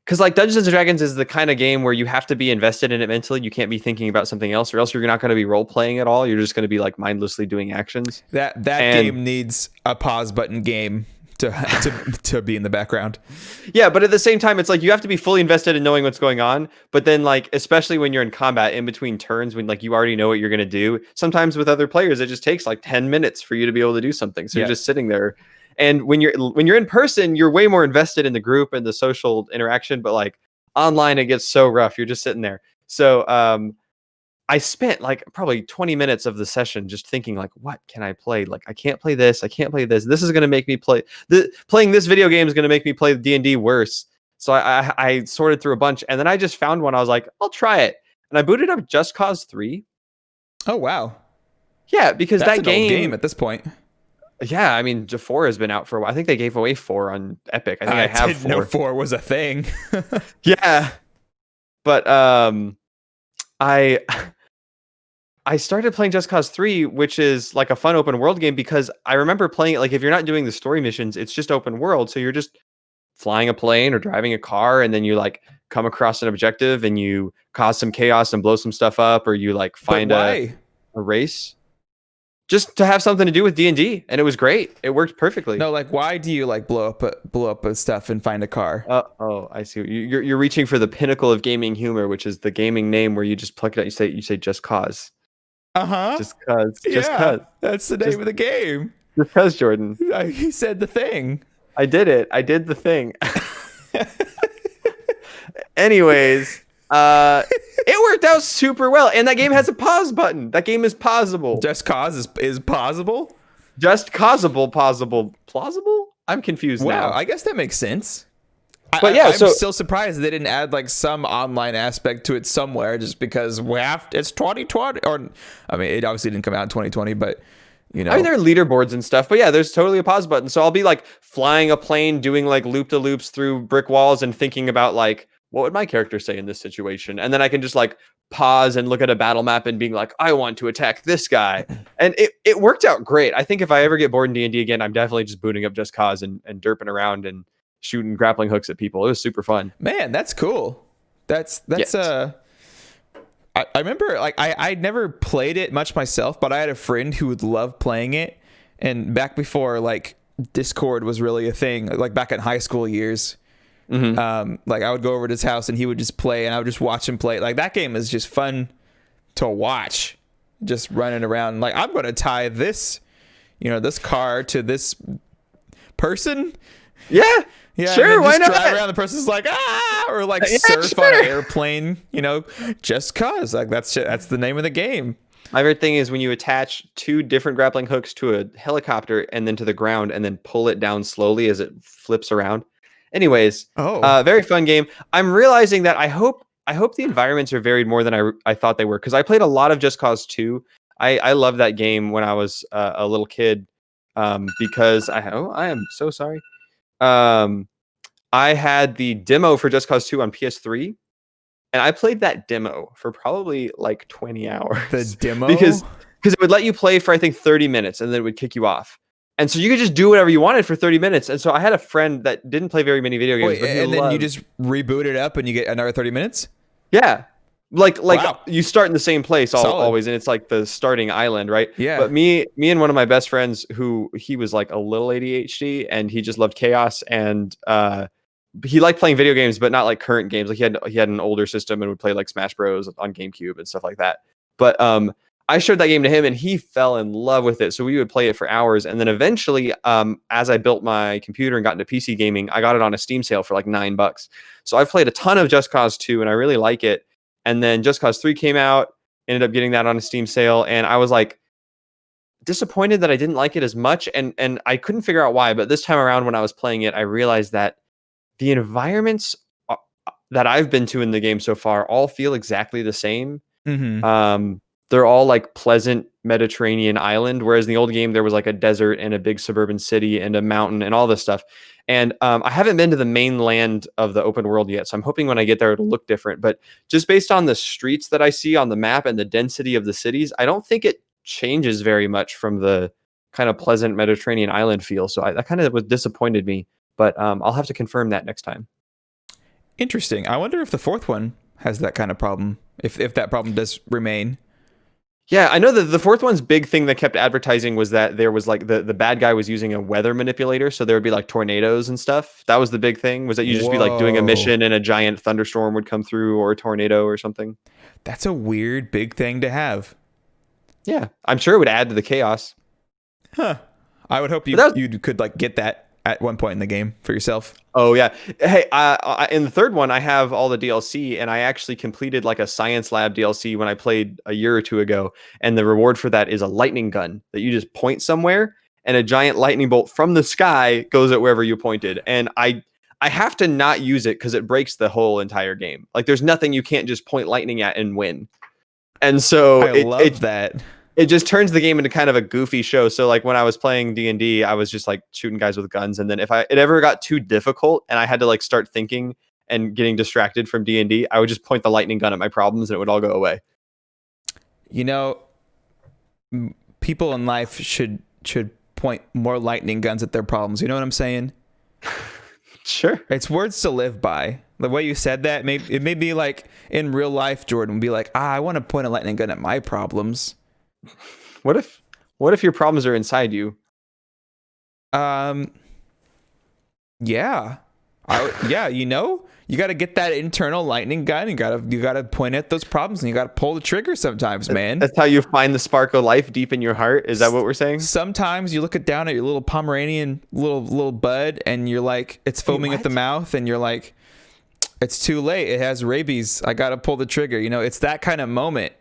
Because like Dungeons & Dragons is the kind of game where you have to be invested in it mentally. You can't be thinking about something else, or else you're not going to be role playing at all. You're just going to be like mindlessly doing actions.
That game needs a pause button game to be in the background.
Yeah, but at the same time, it's like you have to be fully invested in knowing what's going on. But then like, especially when you're in combat in between turns, when like you already know what you're going to do. Sometimes with other players, it just takes like 10 minutes for you to be able to do something. So you're just sitting there. And when you're in person, you're way more invested in the group and the social interaction. But like online, it gets so rough. You're just sitting there. So I spent like probably 20 minutes of the session just thinking like, what can I play? Like, I can't play this. I can't play this. This is going to make me playing this video game is going to make me play D&D worse. So I sorted through a bunch, and then I just found one. I was like, I'll try it. And I booted up Just Cause 3.
Oh, wow.
Yeah, because
that's
that
an old game at this point.
Yeah, I mean, 4 has been out for a while. I think they gave away 4 on Epic. I think I have 4.
Didn't know 4 was a thing.
Yeah. But I started playing Just Cause 3, which is like a fun open world game, because I remember playing it like if you're not doing the story missions, it's just open world. So you're just flying a plane or driving a car, and then you like come across an objective and you cause some chaos and blow some stuff up, or you like find a race. just to have something to do with D&D, and it was great. It worked perfectly.
No, like why do you like blow up stuff and find a car?
Oh, I see. You're reaching for the pinnacle of gaming humor, which is the gaming name where you just pluck it out. You say just cause.
Uh-huh.
Just cause.
Yeah,
just cause.
that's the name of the game.
Just cause, Jordan.
He said the thing.
I did it. I did the thing. Anyways, it worked out super well, and that game has a pause button. That game is pausable.
Just cause is pausable?
Just causeable, plausible? I'm confused now.
Wow, I guess that makes sense.
But yeah,
I'm
so
still surprised they didn't add like some online aspect to it somewhere, just because it's 2020. Or I mean, it obviously didn't come out in 2020, but you know,
I mean, there are leaderboards and stuff. But yeah, there's totally a pause button. So I'll be like flying a plane, doing like loop-de-loops through brick walls, and thinking about like, what would my character say in this situation? And then I can just like pause and look at a battle map and being like, I want to attack this guy. And it worked out great. I think if I ever get bored in D&D again, I'm definitely just booting up Just Cause and derping around and shooting grappling hooks at people. It was super fun.
Man, that's cool. That's
yes.
I remember like I'd never played it much myself, but I had a friend who would love playing it. And back before like Discord was really a thing, like back in high school years. Mm-hmm. Like I would go over to his house and he would just play, and I would just watch him play. Like that game is just fun to watch, just running around. Like I'm going to tie this, this car to this person.
Yeah, sure. Why not?
Drive around, the person's like or like surf on an airplane. Just cause. Like that's the name of the game.
My favorite thing is when you attach 2 different grappling hooks to a helicopter and then to the ground, and then pull it down slowly as it flips around. Anyways, very fun game. I'm realizing that I hope the environments are varied more than I thought they were, because I played a lot of Just Cause 2. I loved that game when I was a little kid, because I am so sorry. I had the demo for Just Cause 2 on PS3, and I played that demo for probably like 20 hours.
The demo?
Because it would let you play for I think 30 minutes, and then it would kick you off. And so you could just do whatever you wanted for 30 minutes. And so I had a friend that didn't play very many video games.
Wait, and then you just reboot it up and you get another 30 minutes?
Yeah. Like
wow.
You start in the same place always, and it's like the starting island, right?
Yeah.
But me and one of my best friends, who he was like a little ADHD, and he just loved chaos, and he liked playing video games, but not like current games. Like he had an older system and would play like Smash Bros on GameCube and stuff like that. But I showed that game to him, and he fell in love with it. So we would play it for hours. And then eventually, as I built my computer and got into PC gaming, I got it on a Steam sale for like $9. So I've played a ton of Just Cause 2, and I really like it. And then Just Cause 3 came out, ended up getting that on a Steam sale. And I was like disappointed that I didn't like it as much. And I couldn't figure out why. But this time around, when I was playing it, I realized that the environments that I've been to in the game so far all feel exactly the same. Mm-hmm. They're all like pleasant Mediterranean island, whereas in the old game there was like a desert and a big suburban city and a mountain and all this stuff. And I haven't been to the mainland of the open world yet, so I'm hoping when I get there it'll look different. But just based on the streets that I see on the map and the density of the cities, I don't think it changes very much from the kind of pleasant Mediterranean island feel. So that kind of disappointed me, but I'll have to confirm that next time.
Interesting. I wonder if the 4th one has that kind of problem, if that problem does remain.
Yeah, I know that the 4th one's big thing that kept advertising was that there was like the bad guy was using a weather manipulator, so there would be like tornadoes and stuff. That was the big thing, was that you just be like doing a mission and a giant thunderstorm would come through, or a tornado or something.
That's a weird big thing to have.
Yeah, I'm sure it would add to the chaos.
Huh. I would hope you could like get that at one point in the game for yourself.
Oh yeah. Hey, in the 3rd one, I have all the DLC, and I actually completed like a science lab DLC when I played a year or 2 ago. And the reward for that is a lightning gun that you just point somewhere, and a giant lightning bolt from the sky goes at wherever you pointed. And I have to not use it because it breaks the whole entire game. Like there's nothing you can't just point lightning at and win. And so
I love that.
It just turns the game into kind of a goofy show. So like when I was playing D&D, I was just like shooting guys with guns. And then if it ever got too difficult and I had to like start thinking and getting distracted from D&D, I would just point the lightning gun at my problems and it would all go away.
People in life should point more lightning guns at their problems. You know what I'm saying?
Sure.
It's words to live by. The way you said that, it may be like in real life, Jordan would be like, I want to point a lightning gun at my problems.
What if What if your problems are inside you?
Yeah. Yeah, you got to get that internal lightning gun and you got to point at those problems and you got to pull the trigger sometimes, man.
That's how you find the spark of life deep in your heart. Is that what we're saying?
Sometimes you look it down at your little Pomeranian little bud and you're like, it's foaming at the mouth and you're like, it's too late. It has rabies. I got to pull the trigger. It's that kind of moment.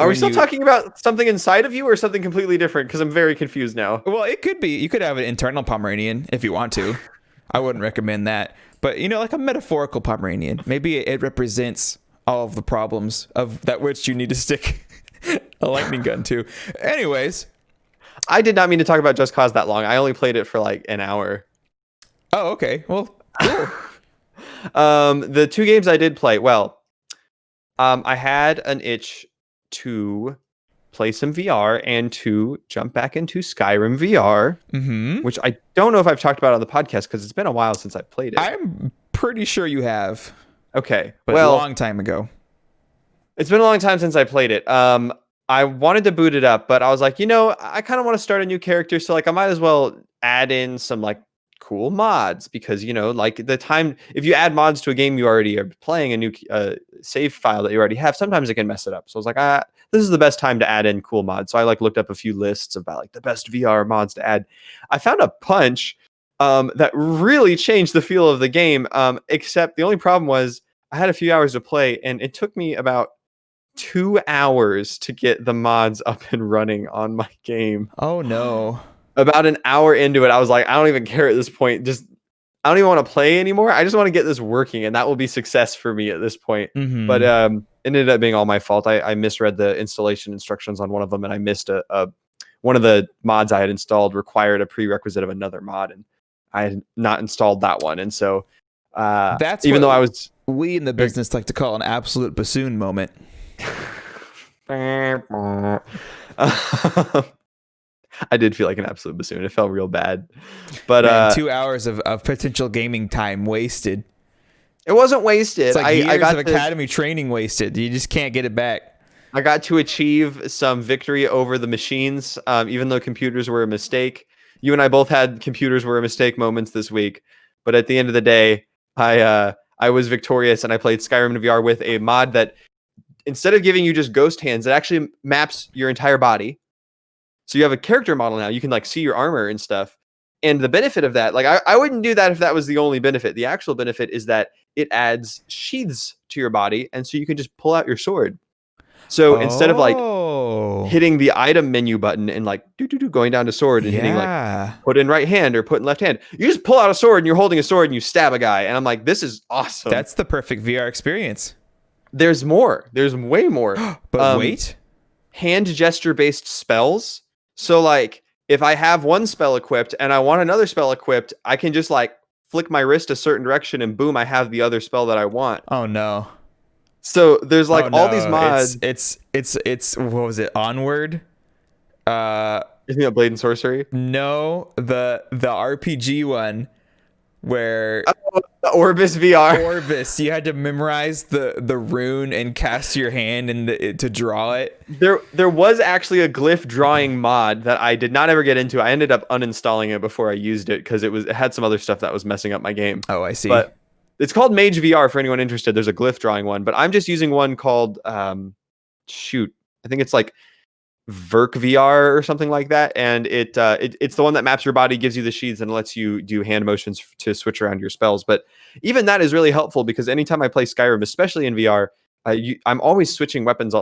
Are we still talking about something inside of you or something completely different? Because I'm very confused now.
Well, it could be. You could have an internal Pomeranian if you want to. I wouldn't recommend that. But, like a metaphorical Pomeranian. Maybe it represents all of the problems of that which you need to stick a lightning gun to. Anyways.
I did not mean to talk about Just Cause that long. I only played it for like an hour.
Oh, okay. Well, cool.
The 2 games I did play, I had an itch to play some VR and to jump back into Skyrim VR, which I don't know if I've talked about on the podcast because it's been a while since I played it.
I'm pretty sure you have.
Okay.
But a long time ago.
It's been a long time since I played it. I wanted to boot it up, but I was like, I kind of want to start a new character. So like, I might as well add in some like cool mods because, like the time, if you add mods to a game you already are playing, a new save file that you already have, sometimes it can mess it up. So I was like, this is the best time to add in cool mods. So I like looked up a few lists about like the best VR mods to add. I found a bunch that really changed the feel of the game. Except the only problem was I had a few hours to play and it took me about 2 hours to get the mods up and running on my game.
Oh no.
About an hour into it, I was like, I don't even care at this point. I don't even want to play anymore. I just want to get this working, and that will be success for me at this point. But it ended up being all my fault. I misread the installation instructions on one of them, and I missed one of the mods I had installed required a prerequisite of another mod, and I had not installed that one. And so
that's
even though I was...
We in the business like to call an absolute bassoon moment.
I did feel like an absolute bassoon. It felt real bad. But
man, 2 hours of potential gaming time wasted.
It wasn't wasted.
It's like years of academy training wasted. You just can't get it back.
I got to achieve some victory over the machines, even though computers were a mistake. You and I both had computers were a mistake moments this week. But at the end of the day, I was victorious, and I played Skyrim VR with a mod that instead of giving you just ghost hands, it actually maps your entire body. So you have a character model now. You can like see your armor and stuff. And the benefit of that, like I wouldn't do that if that was the only benefit. The actual benefit is that it adds sheaths to your body. And so you can just pull out your sword. So instead of like hitting the item menu button and like going down to sword and hitting like put in right hand or put in left hand, you just pull out a sword and you're holding a sword and you stab a guy. And I'm like, this is awesome.
That's the perfect VR experience.
There's more. There's way more.
But wait.
Hand gesture based spells. So like if I have one spell equipped and I want another spell equipped, I can just like flick my wrist a certain direction and boom, I have the other spell that I want.
Oh no.
So there's like all these mods.
It's what was it? Onward?
Isn't it Blade and Sorcery?
No, the RPG one where
the Orbis VR.
Orbis, you had to memorize the rune and cast your hand and to draw it.
There was actually a glyph drawing mod that I did not ever get into. I ended up uninstalling it before I used it because it had some other stuff that was messing up my game.
Oh, I see.
But it's called Mage VR for anyone interested. There's a glyph drawing one, but I'm just using one called I think it's like Verk VR or something like that, and it's the one that maps your body, gives you the sheaths, and lets you do hand motions to switch around your spells. But even that is really helpful because anytime I play Skyrim, especially in VR, I'm always switching weapons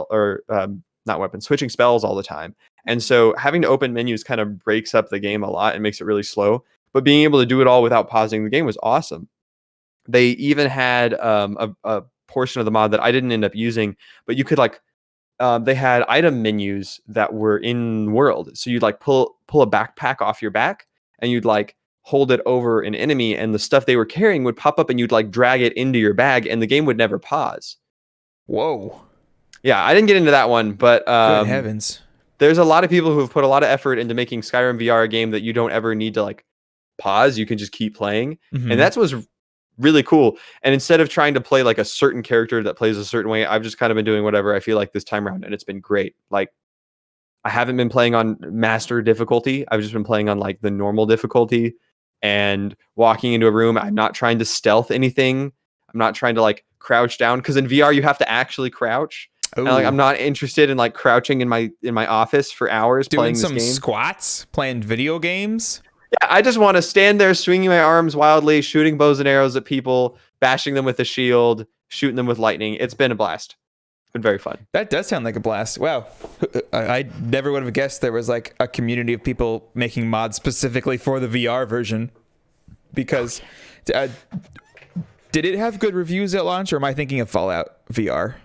switching spells all the time, and so having to open menus kind of breaks up the game a lot and makes it really slow. But being able to do it all without pausing the game was awesome. They even had a portion of the mod that I didn't end up using, but you could like. They had item menus that were in world. So you'd like pull a backpack off your back and you'd like hold it over an enemy and the stuff they were carrying would pop up and you'd like drag it into your bag and the game would never pause.
Whoa.
Yeah, I didn't get into that one, but
good heavens.
There's a lot of people who have put a lot of effort into making Skyrim VR a game that you don't ever need to like pause. You can just keep playing. And that's what's really cool. And instead of trying to play like a certain character that plays a certain way, I've just kind of been doing whatever I feel like this time around, and it's been great. Like I haven't been playing on master difficulty. I've just been playing on like the normal difficulty and walking into a room. I'm not trying to stealth anything. I'm not trying to like crouch down because in VR you have to actually crouch. And, like, I'm not interested in like crouching in my office for hours
doing
playing this
some
game.
squats, playing video games.
Yeah, I just want to stand there swinging my arms wildly, shooting bows and arrows at people, bashing them with a shield, shooting them with lightning. It's been a blast. It's been very fun.
That does sound like a blast. Wow. I never would have guessed there was like a community of people making mods specifically for the VR version. Because did it have good reviews at launch, or am I thinking of Fallout VR?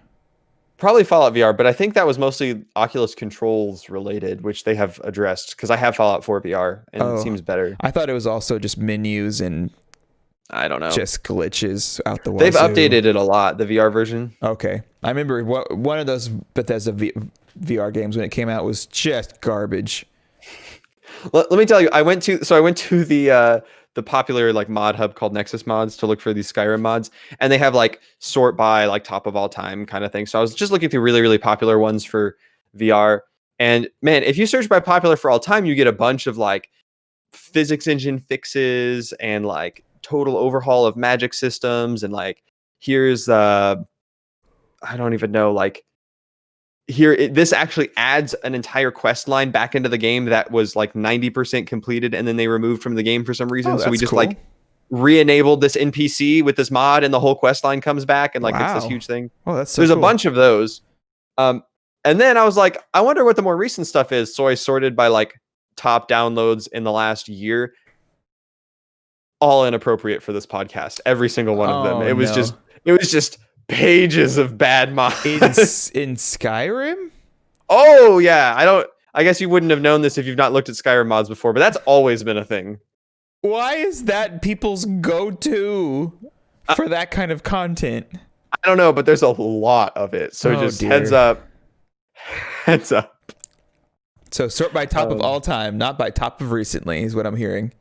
Probably Fallout VR, but I think that was mostly Oculus controls related, which they have addressed because I have Fallout 4 VR and it seems better.
I thought it was also just menus and
I don't know,
just glitches out the wazoo.
They've updated it a lot, the VR version.
Okay. I remember one of those Bethesda VR games when it came out was just garbage.
Let me tell you, I went to the popular like mod hub called Nexus Mods to look for these Skyrim mods, and they have like sort by like top of all time kind of thing. So I was just looking through really, really popular ones for VR, and man, if you search by popular for all time, you get a bunch of like physics engine fixes and like total overhaul of magic systems, and like here's I don't even know, like this actually adds an entire quest line back into the game that was like 90% completed and then they removed from the game for some reason. So we just like re-enabled this NPC with this mod and the whole quest line comes back and like it's this huge thing.
Oh, that's so
There's
cool.
a bunch of those. And then I was like, I wonder what the more recent stuff is. So I sorted by like top downloads in the last year. All inappropriate for this podcast. Every single one of them. It was just pages of bad mods
in Skyrim.
Oh yeah, I guess you wouldn't have known this if you've not looked at Skyrim mods before, but that's always been a thing.
Why is that people's go-to for that kind of content?
I don't know, but there's a lot of it. So heads up.
So sort by top of all time, not by top of recently, is what I'm hearing.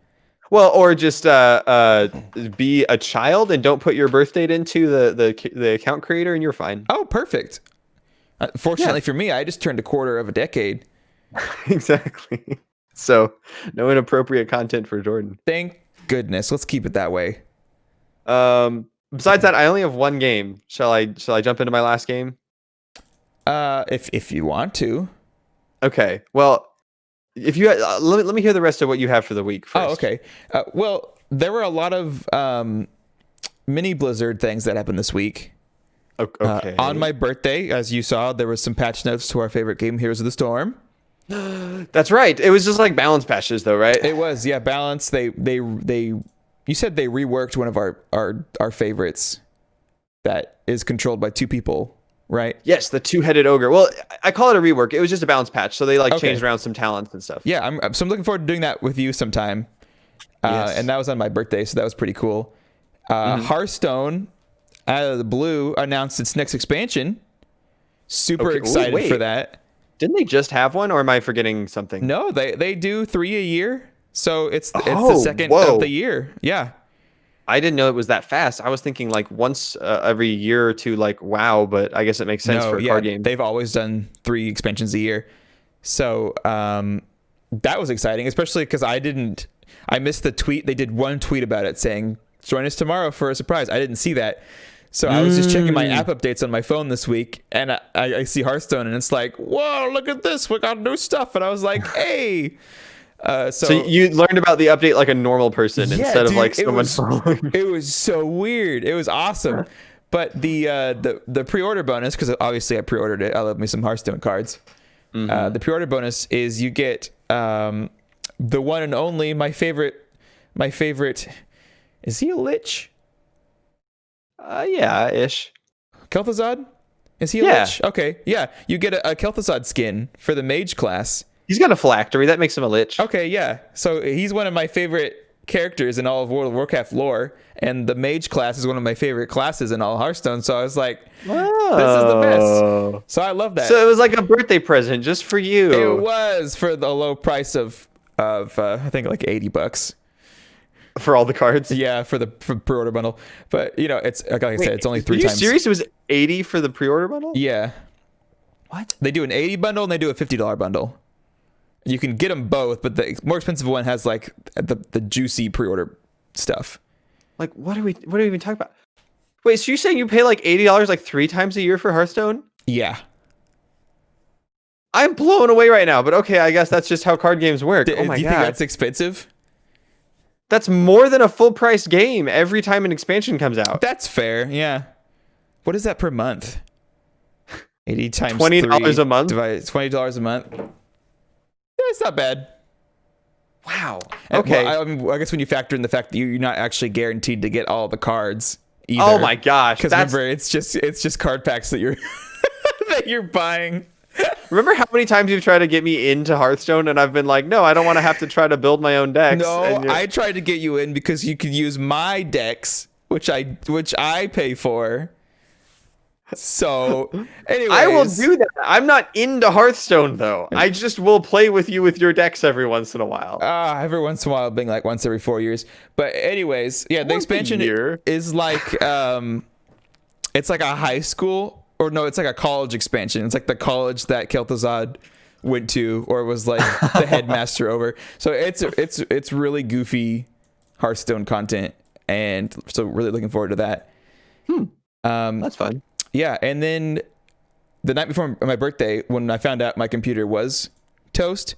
Well, or just be a child and don't put your birth date into the account creator and you're fine.
Oh, perfect. Fortunately for me, I just turned a quarter of a decade.
Exactly. So no inappropriate content for Jordan.
Thank goodness. Let's keep it that way.
Besides that, I only have one game. Shall I jump into my last game?
If you want to.
Okay. Well, if you let me hear the rest of what you have for the week first.
Oh, okay. Well, there were a lot of mini Blizzard things that happened this week.
Okay.
On my birthday, as you saw, there was some patch notes to our favorite game, Heroes of the Storm.
That's right. It was just like balance patches, though, right?
It was, yeah, balance. They you said they reworked one of our favorites that is controlled by two people, right?
Yes, the two-headed ogre. Well, I call it a rework. It was just a balance patch, so they changed around some talents and stuff.
Yeah, I'm looking forward to doing that with you sometime.
Yes.
And that was on my birthday, so that was pretty cool. Hearthstone, out of the blue, announced its next expansion. Super excited for that.
Didn't they just have one, or am I forgetting something?
No, they do 3 a year, so it's the second of the year. Yeah.
I didn't know it was that fast. I was thinking like once every year or two, like WoW, but I guess it makes sense for a card game.
They've always done 3 expansions a year. So that was exciting, especially because I missed the tweet. They did one tweet about it saying, join us tomorrow for a surprise. I didn't see that. So I was just checking my app updates on my phone this week, and I see Hearthstone, and it's like, whoa, look at this. We got new stuff. And I was like, hey. So
you learned about the update like a normal person instead of like someone following.
It was so weird. It was awesome. But the pre-order bonus, because obviously I pre-ordered it. I love me some Hearthstone cards. The pre-order bonus is you get the one and only my favorite. Is he a lich?
Yeah, ish.
Kel'Thuzad? Is he a lich? Okay, yeah. You get a Kel'Thuzad skin for the mage class.
He's got a phylactery. That makes him a lich.
Okay, yeah. So he's one of my favorite characters in all of World of Warcraft lore, and the mage class is one of my favorite classes in all Hearthstone. So I was like, this is the best. So I love that.
So it was like a birthday present just for you.
It was for the low price of I think like $80
for all the cards.
Yeah, for the pre-order bundle. But you know, it's like I said, it's only 3 times.
Are you serious? It was $80 for the pre-order bundle?
Yeah.
What?
They do an $80 bundle and they do a $50 bundle. You can get them both, but the more expensive one has like the juicy pre-order stuff.
Like, what are we even talking about? Wait, so you're saying you pay like $80 like 3 times a year for Hearthstone?
Yeah.
I'm blown away right now, but okay, I guess that's just how card games work. Oh my
Do you
God.
think that's expensive?
That's more than a full price game every time an expansion comes out.
That's fair. Yeah. What is that per month? 80 times
$20 a month?
$20 a month. Yeah, it's not bad.
Wow.
Okay.
Okay.
I guess when you factor in the fact that you're not actually guaranteed to get all the cards either.
Oh my gosh.
Because remember, it's just card packs that you're that you're buying.
Remember how many times you've tried to get me into Hearthstone and I've been like, no, I don't want to have to try to build my own decks.
No, I tried to get you in because you could use my decks, which I pay for. So, anyways,
I will do that. I'm not into Hearthstone though. I just will play with you with your decks every once in a while.
Every once in a while, being like once every 4 years. But anyways, yeah, the expansion is like it's like a high school, or no, it's like a college expansion. It's like the college that Kel'Thuzad went to, or was like the headmaster over. So it's really goofy Hearthstone content, and so really looking forward to that.
That's fun.
Yeah, and then the night before my birthday, when I found out my computer was toast,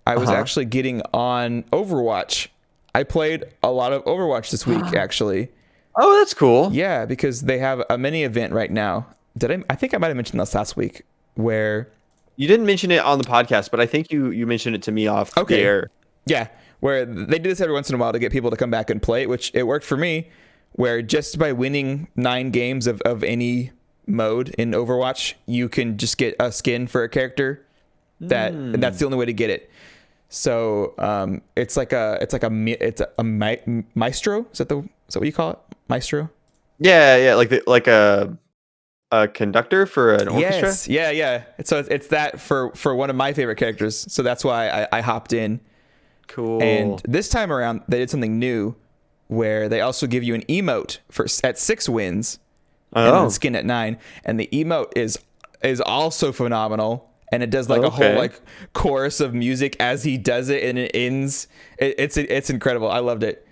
I was actually getting on Overwatch. I played a lot of Overwatch this week, actually.
Oh, that's cool.
Yeah, because they have a mini event right now. I think I might have mentioned this last week, where
you didn't mention it on the podcast, but I think you mentioned it to me off the air.
Yeah, where they do this every once in a while to get people to come back and play, which it worked for me, where just by winning 9 games of any mode in Overwatch, you can just get a skin for a character and that's the only way to get it. So it's a maestro. Is that what you call it? Maestro?
Yeah, like a conductor for an orchestra.
Yes, yeah. So it's that for one of my favorite characters. So that's why I hopped in.
Cool.
And this time around, they did something new, where they also give you an emote at 6 wins, and then skin at 9. And the emote is also phenomenal, and it does like a whole like chorus of music as he does it, and it ends. It's incredible. I loved it.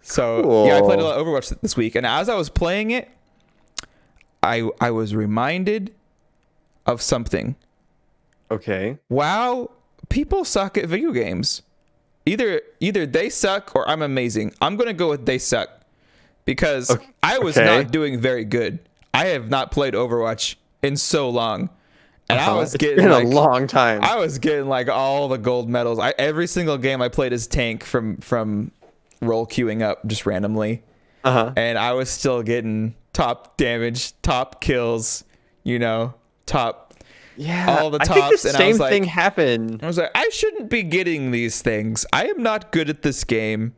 So yeah, I played a lot of Overwatch this week, and as I was playing it, I was reminded of something.
Okay.
Wow, people suck at video games. Either they suck or I'm amazing. I'm going to go with they suck, because I was not doing very good. I have not played Overwatch in so long. And I was getting
a long time.
I was getting like all the gold medals. Every single game I played as tank from role queuing up just randomly. And I was still getting top damage, top kills, top all the tops.
I think the
and
same thing happened.
I was like, I shouldn't be getting these things. I am not good at this game.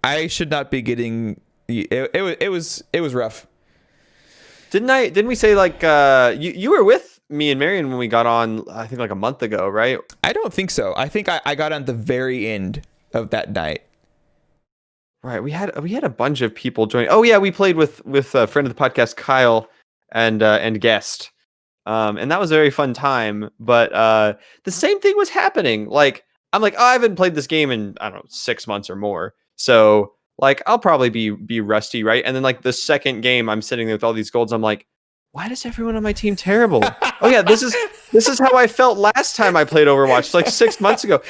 I should not be getting it was rough.
Didn't we say like you were with me and Marion when we got on, I think like a month ago, right?
I don't think so. I think I got on the very end of that night.
Right. We had a bunch of people join. Oh yeah, we played with a friend of the podcast, Kyle, and guest. And that was a very fun time. But the same thing was happening. Like, I'm like, I haven't played this game in, I don't know, 6 months or more. So like, I'll probably be rusty, right? And then like the second game, I'm sitting there with all these golds. I'm like, why does everyone on my team terrible? Oh yeah, this is how I felt last time I played Overwatch, like 6 months ago.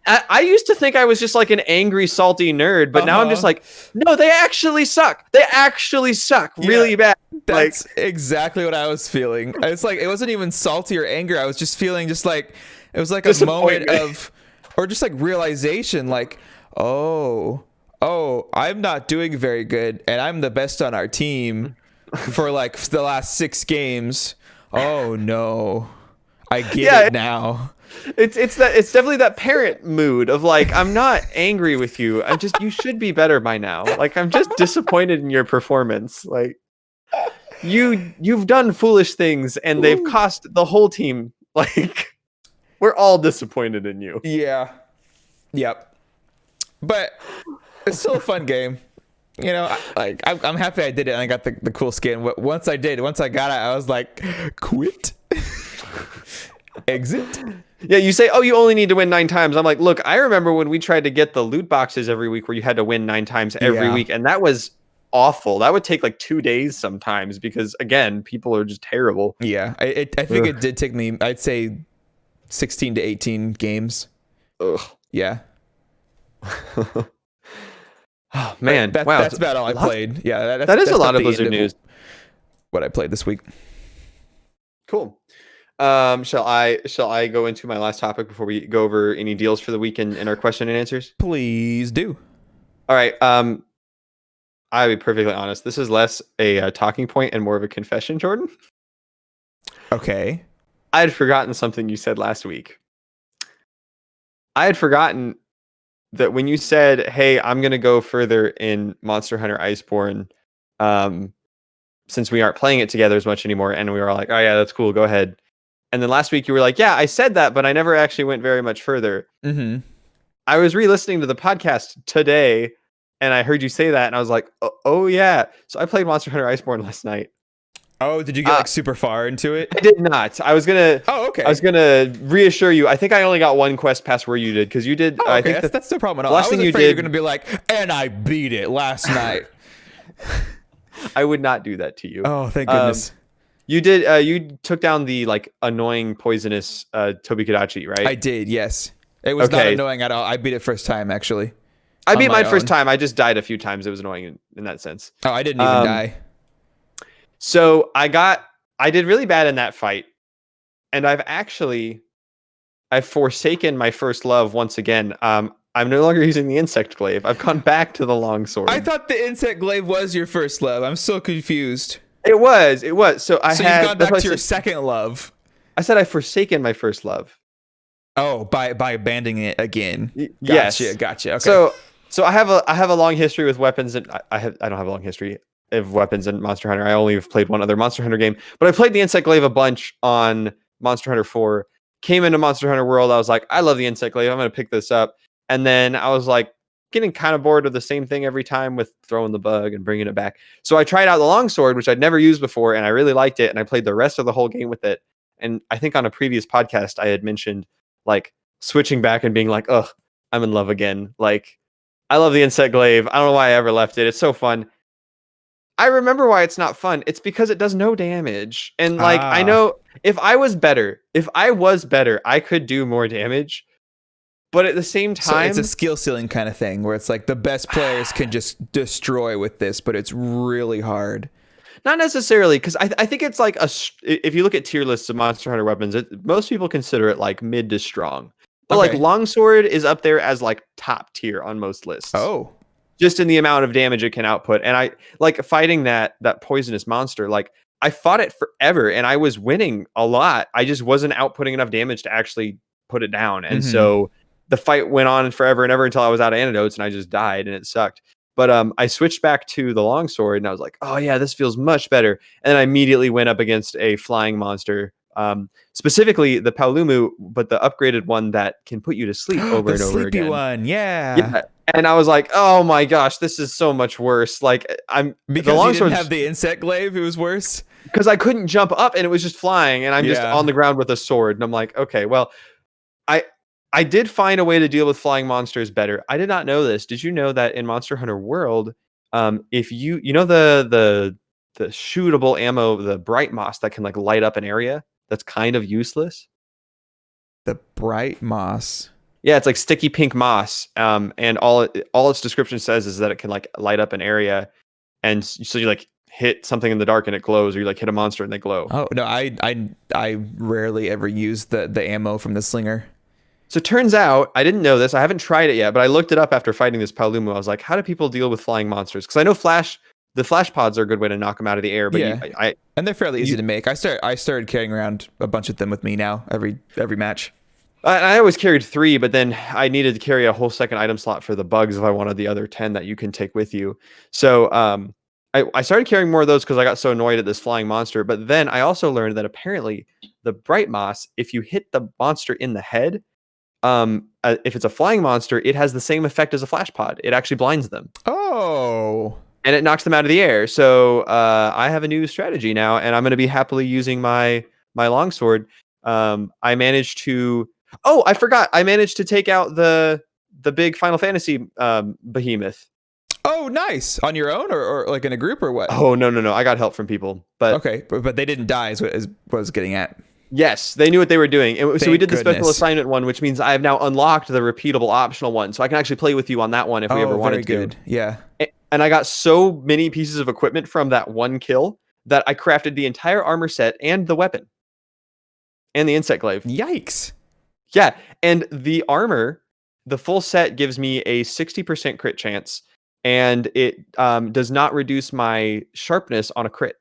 I used to think I was just like an angry, salty nerd, but now I'm just like, no, they actually suck. They actually suck really bad.
That's exactly what I was feeling. It's like, it wasn't even salty or anger. I was just feeling just like, it was like a moment of, or just like realization, like, oh, I'm not doing very good, and I'm the best on our team for like the last 6 games. Oh no, I get it now.
It's definitely that parent mood of like, I'm not angry with you. You should be better by now. Like, I'm just disappointed in your performance. Like, you've done foolish things and they've cost the whole team. Like, we're all disappointed in you.
Yeah. Yep. But it's still a fun game. I'm happy I did it and I got the cool skin. Once I got it, I was like, quit. Exit.
Yeah, you say, oh, you only need to win 9 times. I'm like, look, I remember when we tried to get the loot boxes every week where you had to win 9 times every week, and that was awful. That would take like 2 days sometimes because, again, people are just terrible.
Yeah, I think it did take me, I'd say 16 to 18 games.
Ugh.
Yeah.
Oh, man. Wow.
That's about all I played. Yeah,
that is a lot of Blizzard news.
What I played this week.
Cool. Shall I go into my last topic before we go over any deals for the week in our question and answers?
Please do.
All right. I'll be perfectly honest. This is less a talking point and more of a confession, Jordan.
Okay.
I had forgotten something you said last week. I had forgotten that when you said, hey, I'm going to go further in Monster Hunter Iceborne, since we aren't playing it together as much anymore, and we were all like, oh yeah, that's cool, go ahead. And then last week you were like, yeah, I said that, but I never actually went very much further.
Mm-hmm.
I was re-listening to the podcast today, and I heard you say that, and I was like, oh yeah. So I played Monster Hunter Iceborne last night.
Oh, did you get like super far into it?
I did not. I was gonna.
Oh, okay.
I was gonna reassure you. I think I only got one quest past where you did, because you did.
Oh, okay.
I think
that's no problem at all. I was afraid you're gonna be like, and I beat it last night.
I would not do that to you.
Oh, thank goodness.
You did. You took down the like annoying poisonous Tobikadachi, right?
I did. Yes. It was not annoying at all. I beat it first time actually.
I beat mine first time. I just died a few times. It was annoying in that sense.
Oh, I didn't even die.
So I did really bad in that fight, and I've forsaken my first love once again. I'm no longer using the insect glaive. I've gone back to the longsword.
I thought the insect glaive was your first love. I'm so confused.
It was. So you've
gone back to your second love.
I said I forsaken my first love.
Oh, by abandoning it again.
Yes.
Gotcha. Okay.
So I have a long history with weapons, and I don't have a long history of weapons in Monster Hunter. I only have played one other Monster Hunter game, but I played the Insect Glaive a bunch on Monster Hunter 4. Came into Monster Hunter World, I was like, I love the Insect Glaive, I'm going to pick this up. And then I was like getting kind of bored of the same thing every time with throwing the bug and bringing it back. So I tried out the longsword, which I'd never used before, and I really liked it, and I played the rest of the whole game with it. And I think on a previous podcast I had mentioned like switching back and being like, ugh, I'm in love again. Like, I love the Insect Glaive. I don't know why I ever left it. It's so fun. I remember why it's not fun. It's because it does no damage. And like, I know if I was better, I could do more damage. But at the same time,
so it's a skill ceiling kind of thing where it's like the best players can just destroy with this, but it's really hard.
Not necessarily, because I think it's like if you look at tier lists of Monster Hunter weapons, most people consider it like mid to strong. But like longsword is up there as like top tier on most lists.
Oh.
Just in the amount of damage it can output. And I like fighting that poisonous monster. Like I fought it forever and I was winning a lot. I just wasn't outputting enough damage to actually put it down. And so the fight went on forever and ever until I was out of antidotes and I just died and it sucked. But I switched back to the longsword and I was like, oh yeah, this feels much better. And then I immediately went up against a flying monster. Specifically the Paolumu, but the upgraded one that can put you to sleep over and over again.
The sleepy one, yeah.
And I was like, oh my gosh, this is so much worse. Like
because you didn't have the insect glaive, it was worse.
Because I couldn't jump up and it was just flying and I'm just on the ground with a sword. And I'm like, okay, well, I did find a way to deal with flying monsters better. I did not know this. Did you know that in Monster Hunter World, if you know the shootable ammo, the bright moss that can like light up an area that's kind of useless?
The bright moss.
Yeah, it's like sticky pink moss. And all its description says is that it can like light up an area, and so you like hit something in the dark and it glows, or you like hit a monster and they glow.
Oh no, I rarely ever use the ammo from the slinger.
So it turns out, I didn't know this, I haven't tried it yet, but I looked it up after fighting this Paolumu. I was like, how do people deal with flying monsters? Because I know the flash pods are a good way to knock them out of the air, but
and they're fairly easy to make. I started carrying around a bunch of them with me now every match.
I always carried 3, but then I needed to carry a whole second item slot for the bugs if I wanted the other 10 that you can take with you. So I started carrying more of those because I got so annoyed at this flying monster. But then I also learned that apparently the bright moss, if you hit the monster in the head, if it's a flying monster, it has the same effect as a flash pod. It actually blinds them.
Oh.
And it knocks them out of the air. So I have a new strategy now, and I'm going to be happily using my longsword. I managed to... Oh, I forgot. I managed to take out the big Final Fantasy behemoth.
Oh, nice. On your own or like in a group or what?
Oh, no. I got help from people. But
okay, but they didn't die is what I was getting at.
Yes, they knew what they were doing. And so we did the special
goodness.
assignment one, which means I have now unlocked the repeatable optional one. So I can actually play with you on that one if we ever wanted
very
to.
good. Yeah.
And I got so many pieces of equipment from that one kill that I crafted the entire armor set and the weapon and the insect glaive.
Yikes.
Yeah. And the armor, the full set gives me a 60% crit chance, and it does not reduce my sharpness on a crit.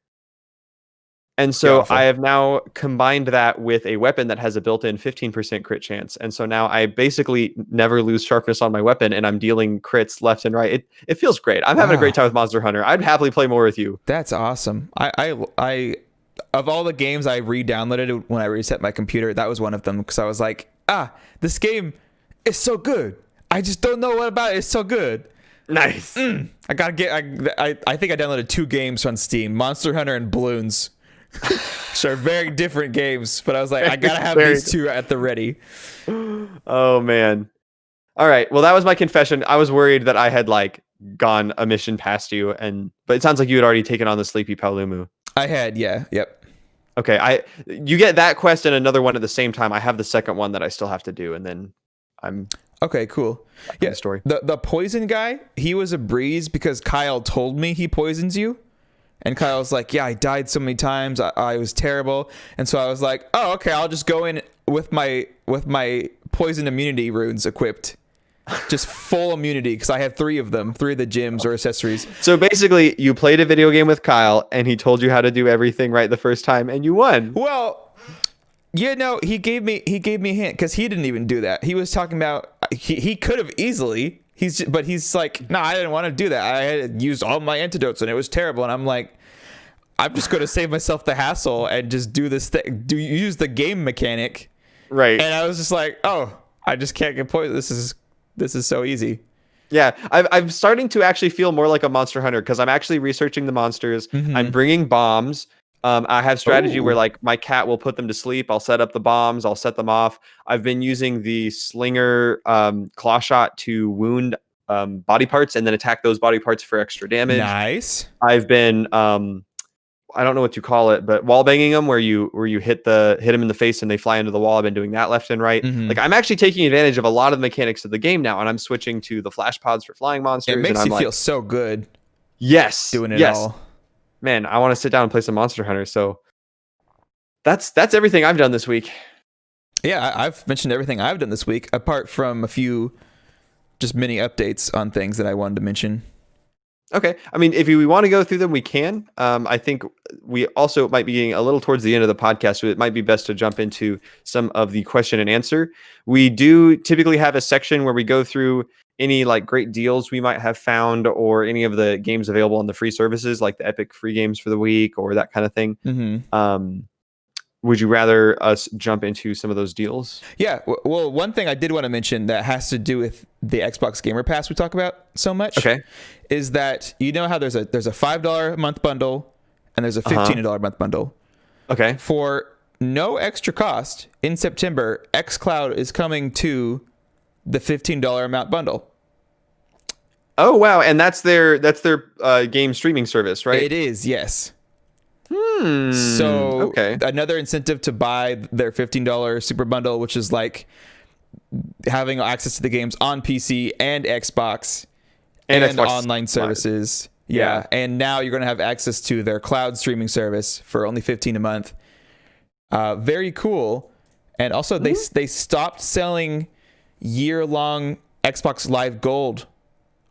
And so I have now combined that with a weapon that has a built-in 15% crit chance. And so now I basically never lose sharpness on my weapon, and I'm dealing crits left and right. It feels great. I'm having a great time with Monster Hunter. I'd happily play more with you.
That's awesome. I of all the games I re-downloaded when I reset my computer, that was one of them, because I was like, this game is so good. I just don't know what about it. It's so good.
Nice.
I gotta get. I think I downloaded 2 games on Steam: Monster Hunter and Bloons. Which are very different games, but I was like, I gotta have these 2 at the ready.
Oh man. All right. Well, that was my confession. I was worried that I had like gone a mission past you, but it sounds like you had already taken on the Sleepy Paolumu.
I had, yeah, yep.
Okay, you get that quest and another one at the same time. I have the second one that I still have to do, and then I'm
okay. Cool. Yeah.
Story.
The poison guy, he was a breeze because Kyle told me he poisons you. And Kyle's like, yeah, I died so many times. I was terrible. And so I was like, oh, okay, I'll just go in with my poison immunity runes equipped. Just full immunity, because I have 3 of them, 3 of the gems or accessories.
So basically, you played a video game with Kyle, and he told you how to do everything right the first time, and you won.
Well, he gave me a hint, because he didn't even do that. He was talking about, he could have easily... But he's like, no, I didn't want to do that. I had used all my antidotes and it was terrible. And I'm like, I'm just going to save myself the hassle and just do this thing. Use the game mechanic.
Right.
And I was just like, oh, I just can't get poisoned. This is so easy.
Yeah, I'm starting to actually feel more like a Monster Hunter, because I'm actually researching the monsters. Mm-hmm. I'm bringing bombs. I have strategy where like my cat will put them to sleep. I'll set up the bombs. I'll set them off. I've been using the slinger claw shot to wound body parts and then attack those body parts for extra damage.
Nice.
I've been I don't know what you call it, but wall banging them where you hit them in the face and they fly into the wall. I've been doing that left and right. Mm-hmm. Like I'm actually taking advantage of a lot of the mechanics of the game now, and I'm switching to the flash pods for flying monsters.
It makes
and
you feel so good.
Yes.
Doing it all.
Man, I want to sit down and play some Monster Hunter. So that's everything I've done this week.
Yeah, I've mentioned everything I've done this week, apart from a few just mini updates on things that I wanted to mention.
Okay. I mean, if we want to go through them, we can. I think we also might be getting a little towards the end of the podcast, so it might be best to jump into some of the question and answer. We do typically have a section where we go through any like great deals we might have found, or any of the games available on the free services, like the Epic free games for the week or that kind of thing. Mm-hmm. Would you rather us jump into some of those deals?
Yeah. Well, one thing I did want to mention that has to do with the Xbox Gamer Pass we talk about so much.
Okay.
Is that, you know how there's a $5 a month bundle and there's a $15 a month bundle.
Okay.
For no extra cost in September, xCloud is coming to the $15 amount bundle.
Oh wow, and that's their game streaming service, right?
It is, yes. So another incentive to buy their $15 super bundle, which is like having access to the games on PC and Xbox and Xbox online services. Yeah. And now you're going to have access to their cloud streaming service for only $15 a month. Very cool. And also they stopped selling year-long Xbox Live Gold,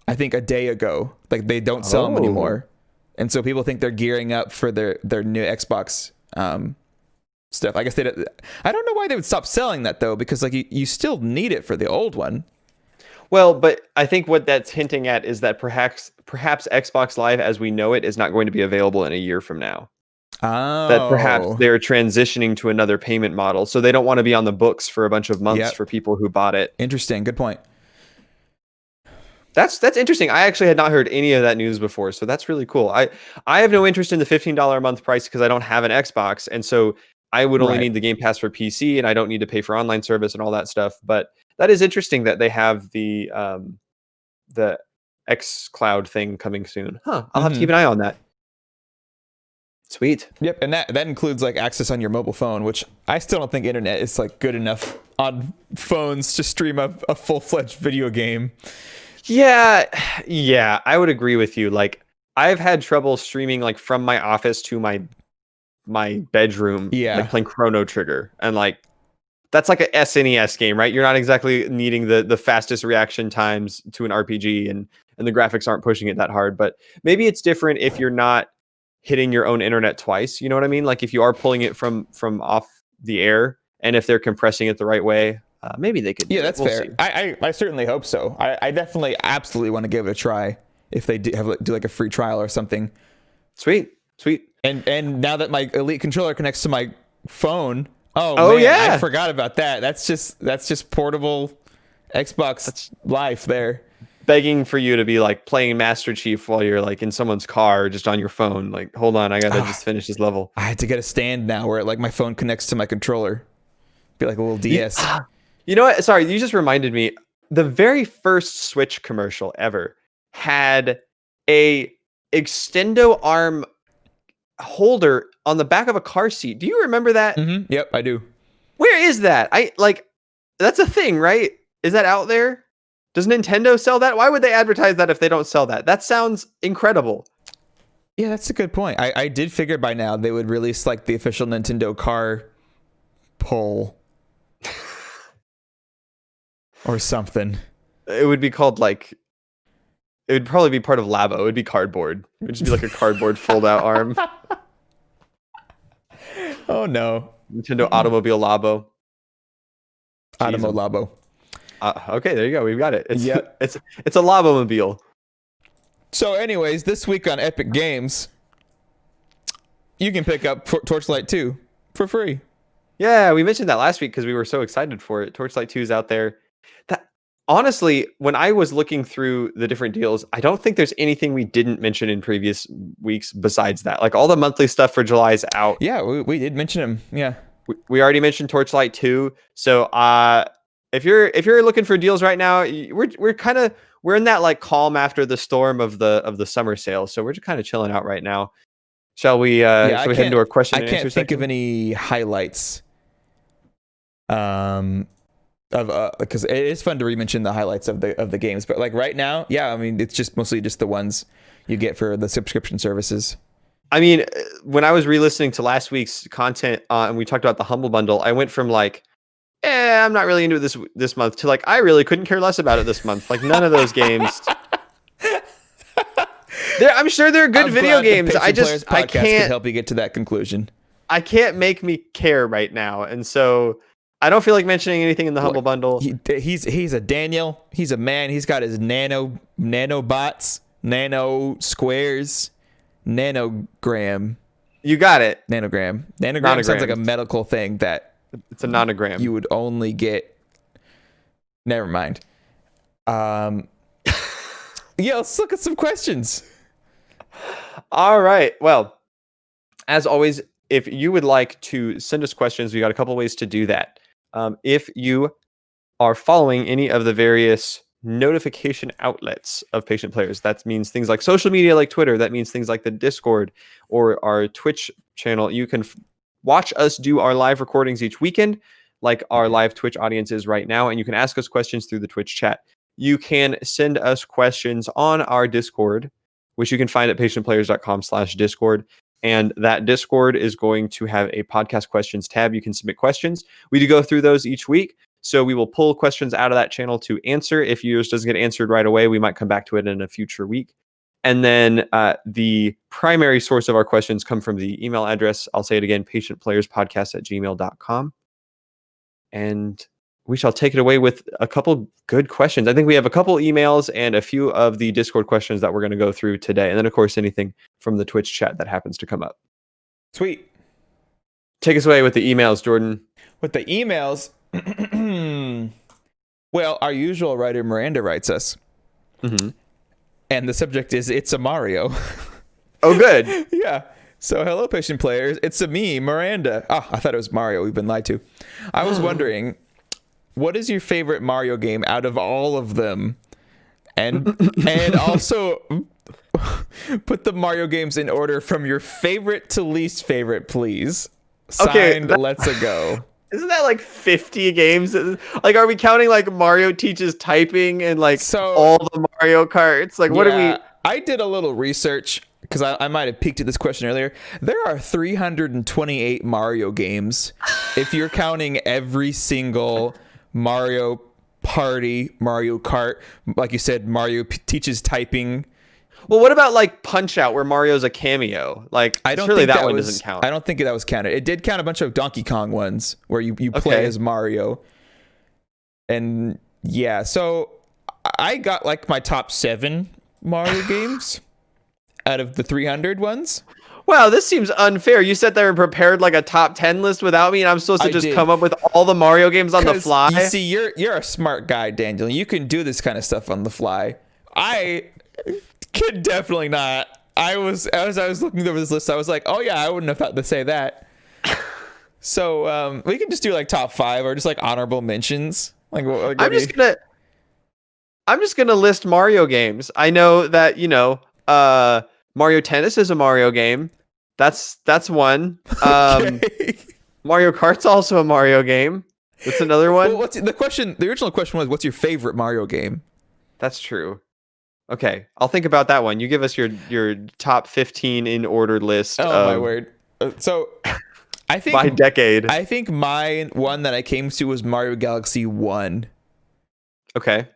I think a day ago. Like they don't sell them anymore. And so people think they're gearing up for their new Xbox stuff. I guess I don't know why they would stop selling that though, because like you still need it for the old one.
Well, but I think what that's hinting at is that perhaps Xbox Live as we know it is not going to be available in a year from now.
Oh.
That perhaps they're transitioning to another payment model, so they don't want to be on the books for a bunch of months for people who bought it.
Interesting. Good point.
That's interesting. I actually had not heard any of that news before, so that's really cool. I have no interest in the $15 a month price because I don't have an Xbox, and so I would only
Right.
need the Game Pass for PC, and I don't need to pay for online service and all that stuff. But that is interesting that they have the X Cloud thing coming soon. Huh? I'll have to keep an eye on that. Sweet.
Yep, and that includes like access on your mobile phone, which I still don't think internet is like good enough on phones to stream a full-fledged video game.
Yeah, I would agree with you. Like, I've had trouble streaming like from my office to my bedroom, like playing Chrono Trigger, and like that's like a SNES game, right? You're not exactly needing the fastest reaction times to an RPG, and the graphics aren't pushing it that hard. But maybe it's different if you're not hitting your own internet twice. You know what I mean? Like if you are pulling it from off the air, and if they're compressing it the right way, maybe they could.
Yeah, that's fair. I certainly hope so. I definitely absolutely want to give it a try if they do like a free trial or something.
Sweet.
And now that my Elite controller connects to my phone, man,
yeah,
I forgot about that. That's just portable Xbox life there.
Begging for you to be like playing Master Chief while you're like in someone's car, just on your phone. Like, hold on, I gotta just finish this level.
I had to get a stand now where like my phone connects to my controller. Be like a little DS.
You know what? Sorry, you just reminded me. The very first Switch commercial ever had a extendo arm holder on the back of a car seat. Do you remember that?
Mm-hmm. Yep, I do.
Where is that? That's a thing, right? Is that out there? Does Nintendo sell that? Why would they advertise that if they don't sell that? That sounds incredible.
Yeah, that's a good point. I did figure by now they would release like the official Nintendo car pull or something.
It would be called like, it would probably be part of Labo. It would be cardboard. It would just be like a cardboard fold out arm.
Oh no.
Nintendo Automobile Labo.
Automo Labo.
Okay, there you go. We've got it. It's a Labomobile.
So anyways, this week on Epic Games, you can pick up Torchlight 2 for free.
Yeah, we mentioned that last week because we were so excited for it. Torchlight 2 is out there. That honestly, when I was looking through the different deals, I don't think there's anything we didn't mention in previous weeks besides that. Like all the monthly stuff for July is out.
Yeah, we did mention them. Yeah.
We already mentioned Torchlight 2. So if you're looking for deals right now, we're in that like calm after the storm of the summer sale. So we're just kind of chilling out right now. Shall we head into our question and answer
section? I can't think of any highlights. Because it is fun to re-mention the highlights of the games, but like right now, yeah, I mean it's just mostly just the ones you get for the subscription services.
I mean, when I was re-listening to last week's content and we talked about the Humble Bundle, I went from like, I'm not really into it this month to like, I really couldn't care less about it this month. Like none of those games. I'm sure they're good video games. I can't
can help you get to that conclusion.
I can't make me care right now, and so I don't feel like mentioning anything in the Humble Bundle.
He's a Daniel. He's a man. He's got his nanobots, nano squares, nanogram.
You got it.
Nanogram. Nanogram sounds like a medical thing that
it's a nonogram.
You would only get. Never mind. Yeah, let's look at some questions.
All right. Well, as always, if you would like to send us questions, we got a couple ways to do that. If you are following any of the various notification outlets of Patient Players, that means things like social media like Twitter, that means things like the Discord or our Twitch channel. You can watch us do our live recordings each weekend, like our live Twitch audience is right now, and you can ask us questions through the Twitch chat. You can send us questions on our Discord, which you can find at patientplayers.com/Discord. And that Discord is going to have a podcast questions tab. You can submit questions. We do go through those each week. So we will pull questions out of that channel to answer. If yours doesn't get answered right away, we might come back to it in a future week. And then the primary source of our questions come from the email address. I'll say it again, patientplayerspodcast@gmail.com. And we shall take it away with a couple good questions. I think we have a couple emails and a few of the Discord questions that we're going to go through today. And then, of course, anything from the Twitch chat that happens to come up.
Sweet.
Take us away with the emails, Jordan.
With the emails, well, our usual writer, Miranda, writes us. Mm-hmm. And the subject is, it's a Mario.
Oh, good.
Yeah. So, hello, patient players. It's me, Miranda. Oh, I thought it was Mario. We've been lied to. I was wondering, what is your favorite Mario game out of all of them? And also put the Mario games in order from your favorite to least favorite, please. Signed, Let's go.
Isn't that like 50 games? Like, are we counting like Mario teaches typing and like all the Mario Karts? Like, what are we?
I did a little research because I might have peeked at this question earlier. There are 328 Mario games if you're counting every single Mario Party, Mario Kart, like you said, Mario teaches typing.
Well, what about like Punch Out, where Mario's a cameo? Like,
I don't
surely
think
that one doesn't count.
I don't think that was counted. It did count a bunch of Donkey Kong ones where you play as Mario. And yeah, so I got like my top 7 Mario games out of the 300 ones.
Wow, this seems unfair. You sat there and prepared like a top 10 list without me, and I'm supposed to just come up with all the Mario games on the fly?
You see, you're a smart guy, Daniel. You can do this kind of stuff on the fly. I could definitely not. As I was looking over this list, I was like, oh yeah, I wouldn't have thought to say that. So we can just do like top 5 or just like honorable mentions. Like, I'm
just gonna list Mario games. I know that, Mario Tennis is a Mario game. That's one. Mario Kart's also a Mario game. That's another one.
Well, the original question was, what's your favorite Mario game?
That's true. Okay, I'll think about that one. You give us your top 15 in order list.
Oh my word! So, I think
by decade.
I think my one that I came to was Mario Galaxy 1.
Okay.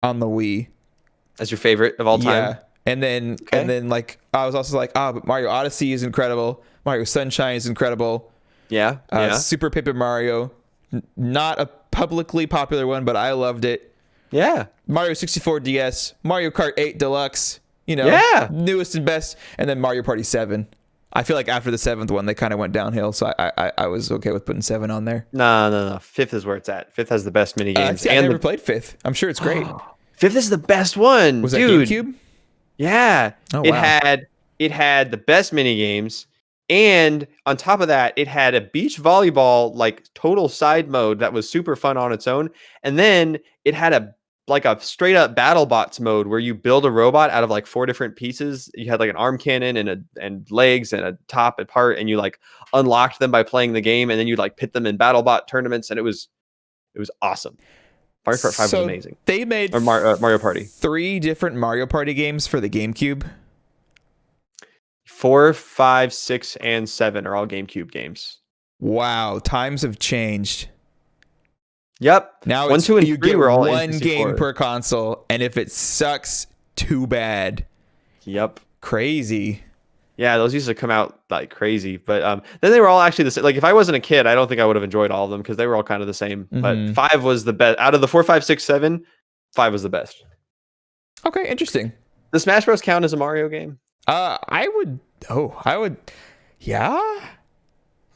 On the Wii.
As your favorite of all time.
Yeah, and then like I was also like, but Mario Odyssey is incredible. Mario Sunshine is incredible.
Yeah.
Super Paper Mario, not a publicly popular one, but I loved it.
Yeah.
Mario 64 DS, Mario Kart 8 Deluxe, newest and best, and then Mario Party 7. I feel like after the 7th one, they kind of went downhill, so I was okay with putting 7 on there.
No. 5th is where it's at. 5th has the best mini games.
I never played 5th. I'm sure it's great.
5th is the best one.
Was that GameCube?
Yeah.
Oh, wow.
It had the best mini games, and on top of that, it had a beach volleyball like total side mode that was super fun on its own, and then it had a straight up BattleBots mode where you build a robot out of like 4 different pieces. You had like an arm cannon and legs and a top and part, and you like unlocked them by playing the game, and then you like pit them in BattleBot tournaments, and it was awesome. Mario Kart 5 was amazing.
They made
Mario Party
3 different Mario Party games for the GameCube.
4, 5, 6, and 7 are all GameCube games.
Wow, times have changed.
Yep.
Now
1, 2, and 3 were all
one game per console, and if it sucks, too bad.
Yep.
Crazy.
Yeah, those used to come out like crazy, but then they were all actually the same. Like if I wasn't a kid, I don't think I would have enjoyed all of them because they were all kind of the same.
Mm-hmm.
But 5 was the best out of the 4, 5, 6, 7. 5 was the best.
Okay, interesting.
Does Smash Bros count as a Mario game?
I would. Yeah.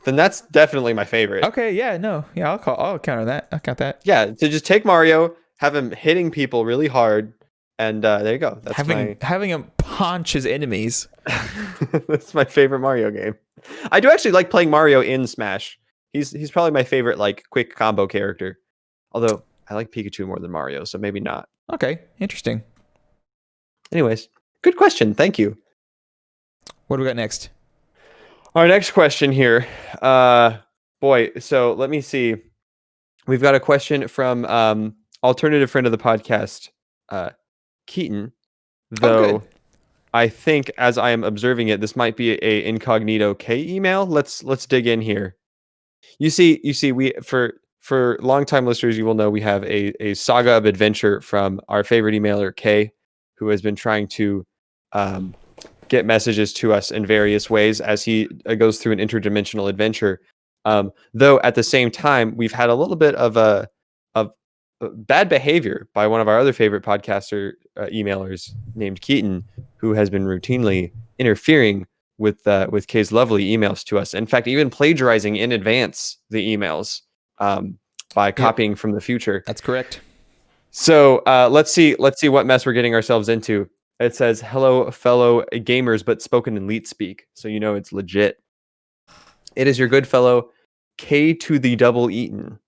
Then that's definitely my favorite.
Okay, yeah, no, yeah, I'll counter that. I'll count that.
Yeah, to just take Mario, have him hitting people really hard, and there you go. That's
having him punch his enemies.
That's my favorite Mario game. I do actually like playing Mario in Smash. He's probably my favorite like quick combo character. Although I like Pikachu more than Mario, so maybe not.
Okay, interesting.
Anyways, good question. Thank you.
What do we got next?
Our next question here. Boy, so let me see. We've got a question from alternative friend of the podcast, Keaton. Though I think as I am observing it, this might be a incognito K email. Let's dig in here. You see, we for longtime listeners, you will know we have a saga of adventure from our favorite emailer K, who has been trying to get messages to us in various ways as he goes through an interdimensional adventure. Though at the same time, we've had a little bit of bad behavior by one of our other favorite podcaster emailers named Keaton, who has been routinely interfering with Kay's lovely emails to us. In fact, even plagiarizing in advance the emails by copying from the future.
That's correct.
So let's see what mess we're getting ourselves into. It says, "Hello, fellow gamers," but spoken in leet speak, so you know it's legit. It is your good fellow K to the double Eaton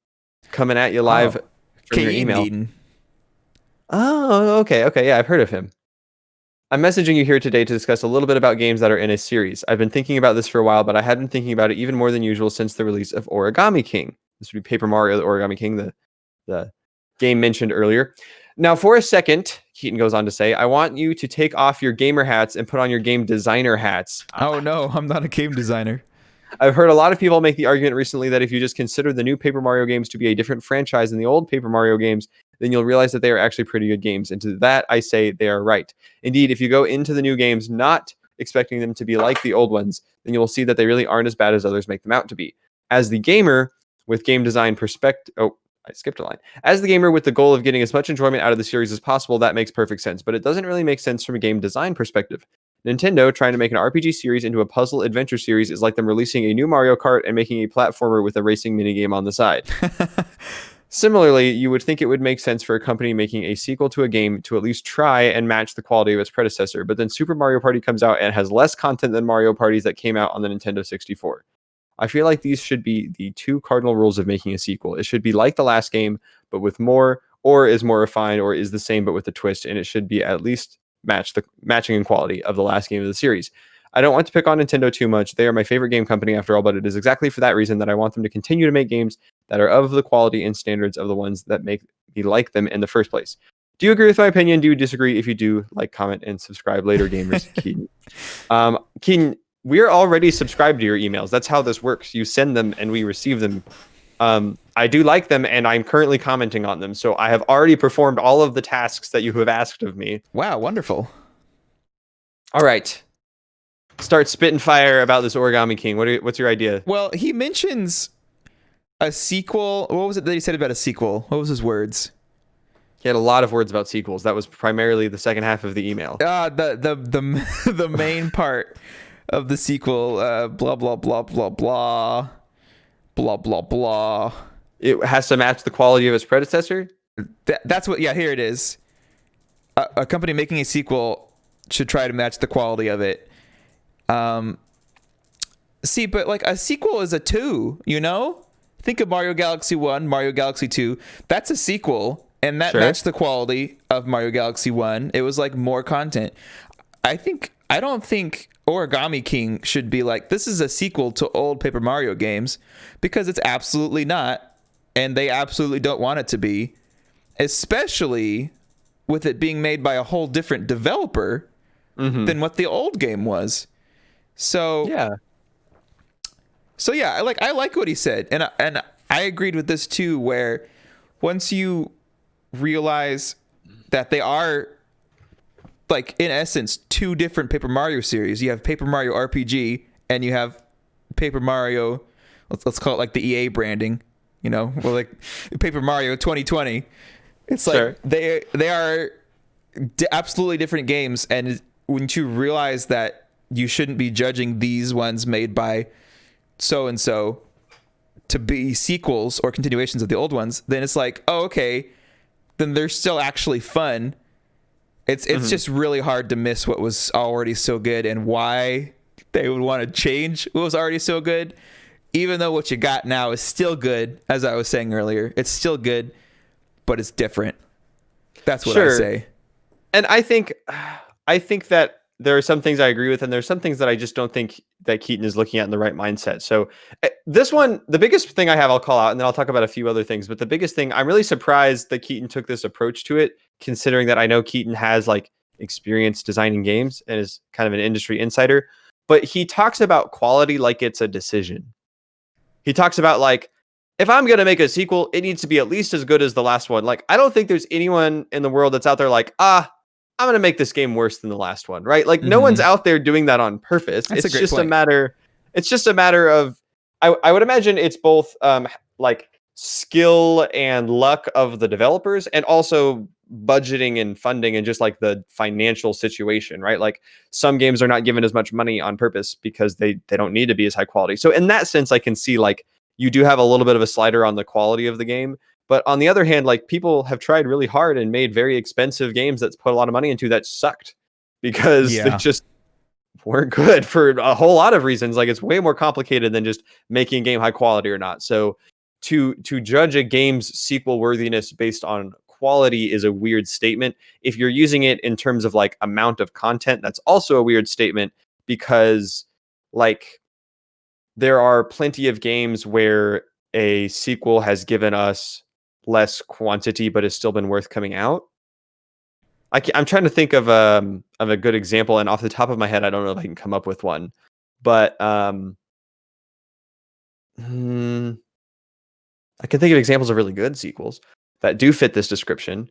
coming at you live from your email.
Eaton.
Oh, okay, yeah, I've heard of him. I'm messaging you here today to discuss a little bit about games that are in a series. I've been thinking about this for a while, but I had been thinking about it even more than usual since the release of Origami King. This would be Paper Mario, the Origami King, the game mentioned earlier. Now, for a second, Keaton goes on to say, I want you to take off your gamer hats and put on your game designer hats.
Oh, no, I'm not a game designer.
I've heard a lot of people make the argument recently that if you just consider the new Paper Mario games to be a different franchise than the old Paper Mario games, then you'll realize that they are actually pretty good games. And to that, I say they are right. Indeed, if you go into the new games not expecting them to be like the old ones, then you will see that they really aren't as bad as others make them out to be. As the gamer with game design perspective... Oh, I skipped a line. As the gamer with the goal of getting as much enjoyment out of the series as possible, that makes perfect sense. But it doesn't really make sense from a game design perspective. Nintendo trying to make an RPG series into a puzzle adventure series is like them releasing a new Mario Kart and making a platformer with a racing minigame on the side. Similarly, you would think it would make sense for a company making a sequel to a game to at least try and match the quality of its predecessor, but then Super Mario Party comes out and has less content than Mario Parties that came out on the Nintendo 64. I feel like these should be the two cardinal rules of making a sequel. It should be like the last game, but with more, or is more refined, or is the same but with a twist, and it should be at least matching in quality of the last game of the series. I don't want to pick on Nintendo too much. They are my favorite game company after all, but it is exactly for that reason that I want them to continue to make games that are of the quality and standards of the ones that make me like them in the first place. Do you agree with my opinion? Do you disagree? If you do, like, comment, and subscribe later, gamers. Keaton. Keaton, we're already subscribed to your emails. That's how this works. You send them and we receive them. I do like them, and I'm currently commenting on them. So I have already performed all of the tasks that you have asked of me.
Wow, wonderful.
All right. Start spitting fire about this Origami King. What's your idea?
Well, he mentions a sequel. What was it that he said about a sequel? What was his words?
He had a lot of words about sequels. That was primarily the second half of the email.
The main part of the sequel, blah, blah, blah, blah, blah. Blah, blah, blah.
It has to match the quality of its predecessor?
That's what, yeah, here it is. A company making a sequel should try to match the quality of it. See, but like a sequel is a 2, you know? Think of Mario Galaxy 1, Mario Galaxy 2. That's a sequel, and that matched the quality of Mario Galaxy 1. It was like more content. I don't think Origami King should be like, this is a sequel to old Paper Mario games, because it's absolutely not, and they absolutely don't want it to be, especially with it being made by a whole different developer than what the old game was. So yeah, I like what he said, and I agreed with this too, where once you realize that they are, like, in essence, 2 different Paper Mario series. You have Paper Mario RPG, and you have Paper Mario, let's call it like the EA branding, you know, well, like Paper Mario 2020. It's like they are absolutely different games, and when you realize that you shouldn't be judging these ones made by so and so to be sequels or continuations of the old ones, then it's like, oh, okay, then they're still actually fun. It's just really hard to miss what was already so good, and why they would want to change what was already so good, even though what you got now is still good. As I was saying earlier, it's still good, but it's different. That's what I say.
And I think that there are some things I agree with, and there's some things that I just don't think that Keaton is looking at in the right mindset. So this one, the biggest thing I have, I'll call out, and then I'll talk about a few other things. But the biggest thing, I'm really surprised that Keaton took this approach to it, considering that I know Keaton has like experience designing games and is kind of an industry insider. But he talks about quality like it's a decision. He talks about, like, if I'm going to make a sequel, it needs to be at least as good as the last one. Like, I don't think there's anyone in the world that's out there like, I'm going to make this game worse than the last one, right? Like, no one's out there doing that on purpose.
That's
it's just a matter of, I would imagine it's both like skill and luck of the developers, and also budgeting and funding and just like the financial situation, right? Like, some games are not given as much money on purpose because they don't need to be as high quality. So in that sense, I can see, like, you do have a little bit of a slider on the quality of the game. But on the other hand, like, people have tried really hard and made very expensive games that's put a lot of money into that sucked. because they just weren't good for a whole lot of reasons. Like, it's way more complicated than just making a game high quality or not. So to judge a game's sequel worthiness based on quality is a weird statement. If you're using it in terms of like amount of content, that's also a weird statement, because like there are plenty of games where a sequel has given us less quantity but has still been worth coming out. I'm trying to think of a good example, and off the top of my head, I don't know if I can come up with one. But I can think of examples of really good sequels that do fit this description.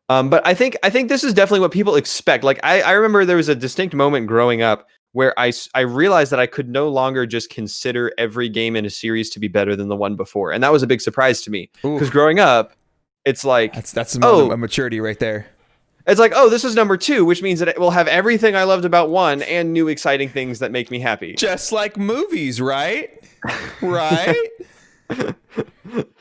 But I think this is definitely what people expect. Like I remember there was a distinct moment growing up where I realized that I could no longer just consider every game in a series to be better than the one before, and that was a big surprise to me. Because growing up, it's like
that's a moment of maturity right there.
It's like, oh, this is number 2, which means that it will have everything I loved about 1 and new exciting things that make me happy.
Just like movies, right? Right?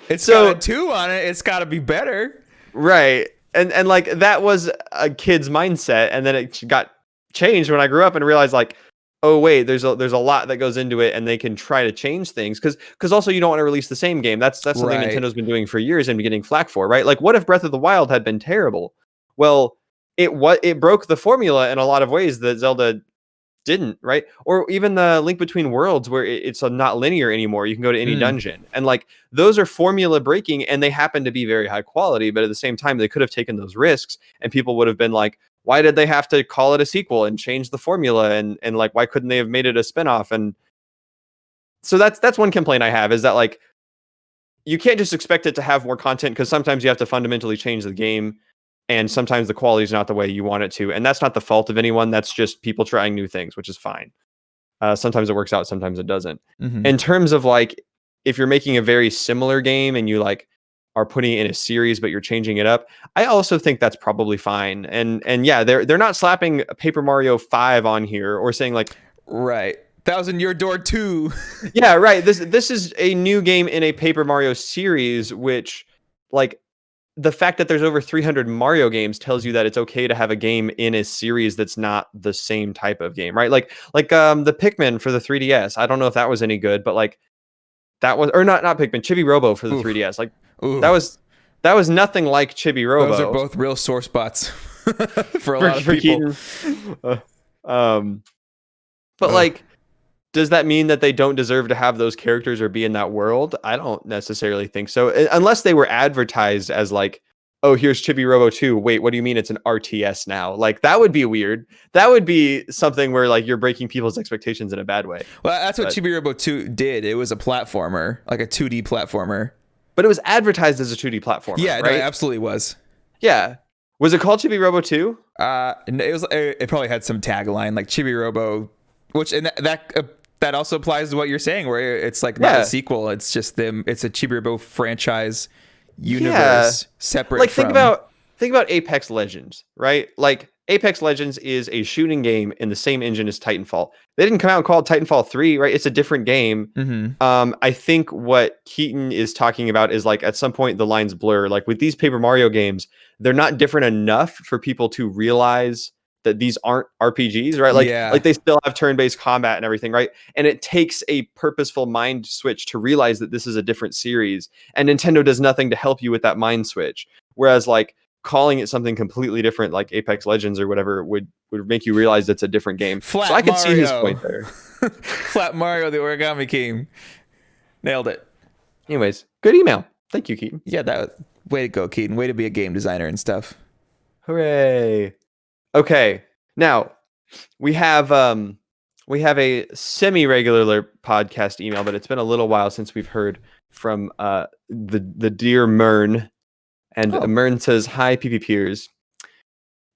It's got a 2 on it. It's got to be better.
Right. And like that was a kid's mindset, and then it got changed when I grew up and realized like, oh wait, there's a lot that goes into it, and they can try to change things because also you don't want to release the same game. That's something Nintendo's been doing for years and getting flack for, right? Like, what if Breath of the Wild had been terrible? Well, it broke the formula in a lot of ways that Zelda didn't, right? Or even the Link Between Worlds, where it's not linear anymore. You can go to any dungeon, and like those are formula breaking, and they happen to be very high quality. But at the same time, they could have taken those risks, and people would have been like, why did they have to call it a sequel and change the formula? And like, why couldn't they have made it a spinoff? And so that's one complaint I have, is that like you can't just expect it to have more content, because sometimes you have to fundamentally change the game. And sometimes the quality is not the way you want it to. And that's not the fault of anyone. That's just people trying new things, which is fine. Sometimes it works out, sometimes it doesn't. Mm-hmm. In terms of like, if you're making a very similar game and you like are putting it in a series, but you're changing it up, I also think that's probably fine. And yeah, they're not slapping Paper Mario 5 on here or saying like,
right, Thousand Year Door 2.
Yeah, right. This is a new game in a Paper Mario series, which like, the fact that there's over 300 Mario games tells you that it's okay to have a game in a series that's not the same type of game, right? Like the Pikmin for the 3DS. I don't know if that was any good, but like that was, or not Pikmin, Chibi Robo for the 3DS. Like that was nothing like Chibi Robo.
Those are both real sore spots for a lot of people.
But like, does that mean that they don't deserve to have those characters or be in that world? I don't necessarily think so. Unless they were advertised as like, oh, here's Chibi Robo 2. Wait, what do you mean it's an RTS now? Like, that would be weird. That would be something where like you're breaking people's expectations in a bad way.
Well, that's what Chibi Robo 2 did. It was a platformer, like a 2D platformer.
But it was advertised as a 2D platformer.
Yeah,
right?
No, it absolutely was.
Yeah. Was it called Chibi Robo 2?
It probably had some tagline like Chibi Robo, which and that also applies to what you're saying, where it's like not a sequel. It's just them. It's a Chibi Robo franchise universe separate.
Like
from...
think about Apex Legends, right? Like Apex Legends is a shooting game in the same engine as Titanfall. They didn't come out and call it Titanfall 3, right? It's a different game. Mm-hmm. I think what Keaton is talking about is like at some point the lines blur. Like with these Paper Mario games, they're not different enough for people to realize that these aren't RPGs, right? Like they still have turn-based combat and everything, right? And it takes a purposeful mind switch to realize that this is a different series. And Nintendo does nothing to help you with that mind switch. Whereas like calling it something completely different, like Apex Legends or whatever, would make you realize it's a different game. So I can see his point there.
Flat Mario, the Origami King. Nailed it.
Anyways, good email. Thank you, Keaton.
Yeah, way to go, Keaton. Way to be a game designer and stuff.
Hooray. Okay, now we have a semi-regular podcast email, but it's been a little while since we've heard from the dear Mern. And Mern says, "Hi, PP Peers.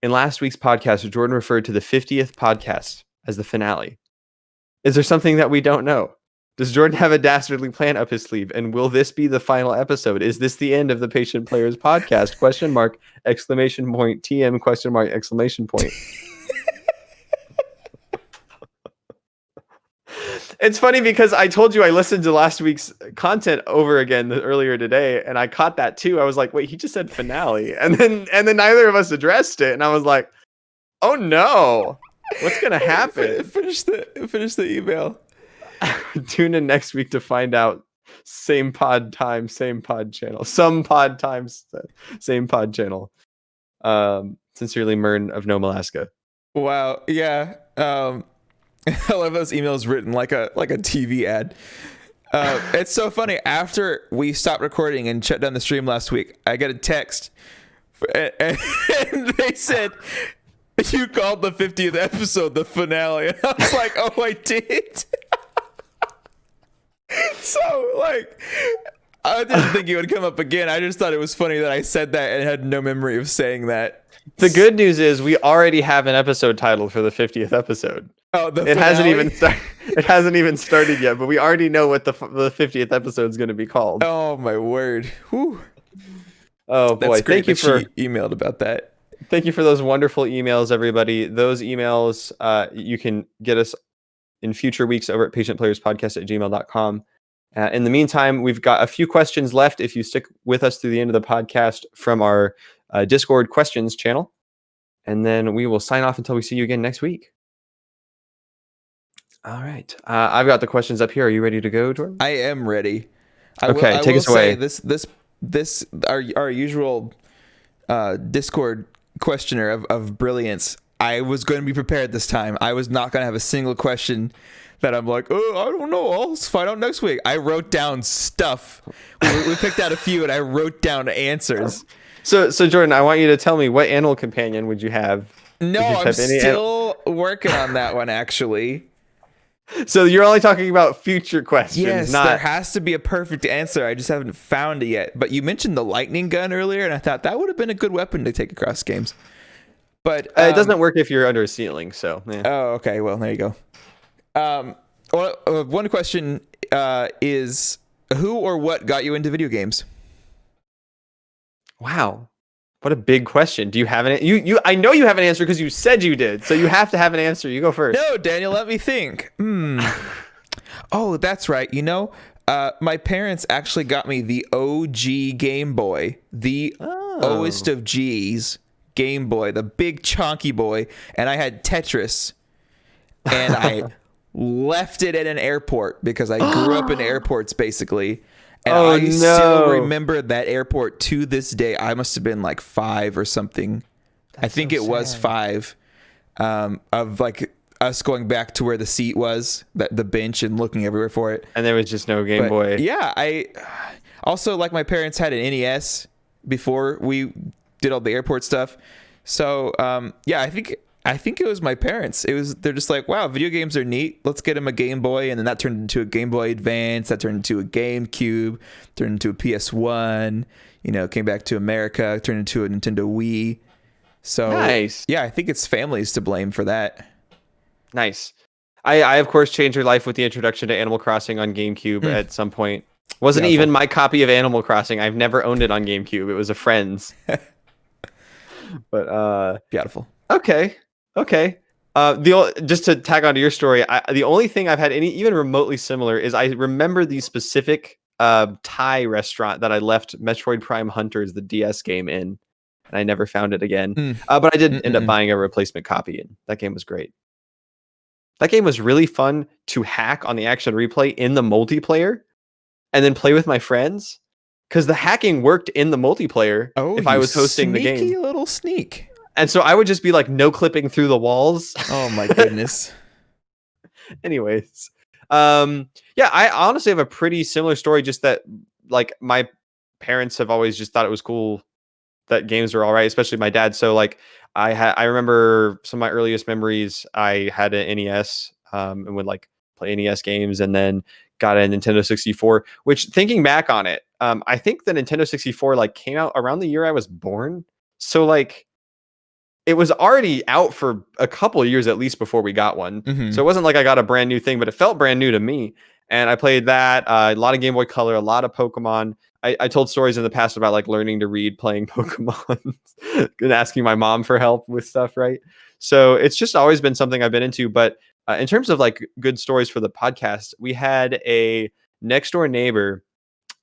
In last week's podcast, Jordan referred to the 50th podcast as the finale. Is there something that we don't know? Does Jordan have a dastardly plan up his sleeve? And will this be the final episode? Is this the end of the Patient Players podcast? Question mark, exclamation point, TM, question mark, exclamation point." It's funny because I told you I listened to last week's content over again earlier today, and I caught that too. I was like, wait, he just said finale. And then neither of us addressed it. And I was like, Oh no! What's gonna happen?
Finish the email.
Tune in next week to find out. Same pod time, same pod channel. Some pod times, same pod channel. Sincerely, Mern of Nome, Alaska.
Wow. Yeah. I love those emails written like a TV ad. It's so funny. After we stopped recording and shut down the stream last week, I get a text, and they said, "You called the 50th episode the finale." And I was like, "Oh, I did." So, like, I didn't think it would come up again. I just thought it was funny that I said that and had no memory of saying that.
The good news is we already have an episode title for the 50th episode.
Oh, the
it
finale?
hasn't even started. It hasn't even started yet, but we already know what the 50th episode is going to be called.
Oh my word! Whew.
Oh boy!
That's great.
Thank you for
emailed about that.
Thank you for those wonderful emails, everybody. Those emails, you can get us in future weeks over at patientplayerspodcast@gmail.com. In the meantime, we've got a few questions left. If you stick with us through the end of the podcast from our Discord questions channel, and then we will sign off until we see you again next week. All right. I've got the questions up here. Are you ready to go, Jordan?
I am ready.
Okay, take us away.
This our usual Discord questioner of brilliance. I was going to be prepared this time. I was not going to have a single question that I'm like, oh, I don't know. I'll find out next week. I wrote down stuff. We picked out a few, and I wrote down answers.
So Jordan, I want you to tell me, what animal companion would you have?
No, I'm still working on that one, actually.
So you're only talking about future questions.
Yes, there has to be a perfect answer. I just haven't found it yet. But you mentioned the lightning gun earlier, and I thought that would have been a good weapon to take across games. But
it doesn't work if you're under a ceiling. So. Yeah.
Oh, okay. Well, there you go. One question is, who or what got you into video games?
Wow. What a big question. Do you have an I know you have an answer because you said you did. So you have to have an answer. You go first.
No, Daniel, let me think. Oh, that's right. You know, my parents actually got me the OG Game Boy, the Oest of G's Game Boy, the big chonky boy, and I had Tetris, and I left it at an airport because I grew up in airports, basically. And I still remember that airport to this day. I must have been like 5 or something. I think it was 5, of like us going back to where the seat was, the bench, and looking everywhere for it.
And there was just no Game Boy.
Yeah, I also, like, my parents had an NES before we did all the airport stuff. So yeah, I think it was my parents. They're just like, wow, video games are neat. Let's get them a Game Boy. And then that turned into a Game Boy Advance. That turned into a GameCube. Turned into a PS1. You know, came back to America. Turned into a Nintendo Wii. So
nice.
Yeah, I think it's families to blame for that.
Nice. I of course changed your life with the introduction to Animal Crossing on GameCube at some point. Wasn't even my copy of Animal Crossing. I've never owned it on GameCube. It was a friend's. But
beautiful.
Okay. Just to tag onto your story, the only thing I've had even remotely similar is I remember the specific Thai restaurant that I left Metroid Prime Hunters, the DS game, in, and I never found it again. But I did end up buying a replacement copy, and that game was great. That game was really fun to hack on the Action Replay in the multiplayer, and then play with my friends, because the hacking worked in the multiplayer. If I was hosting the game,
sneaky little sneak.
And so I would just be like no clipping through the walls.
Oh my goodness.
Anyways, yeah, I honestly have a pretty similar story. Just that, like, my parents have always just thought it was cool that games were all right, especially my dad. So like, I remember some of my earliest memories. I had an NES and would like play NES games, and then got a Nintendo 64. Which, thinking back on it, I think the Nintendo 64 like came out around the year I was born. So like, it was already out for a couple of years at least before we got one. So it wasn't like I got a brand new thing, but it felt brand new to me. And I played that, a lot of Game Boy Color, a lot of Pokemon. I told stories in the past about like learning to read, playing Pokemon, and asking my mom for help with stuff, right? So it's just always been something I've been into. But in terms of like good stories for the podcast, we had a next door neighbor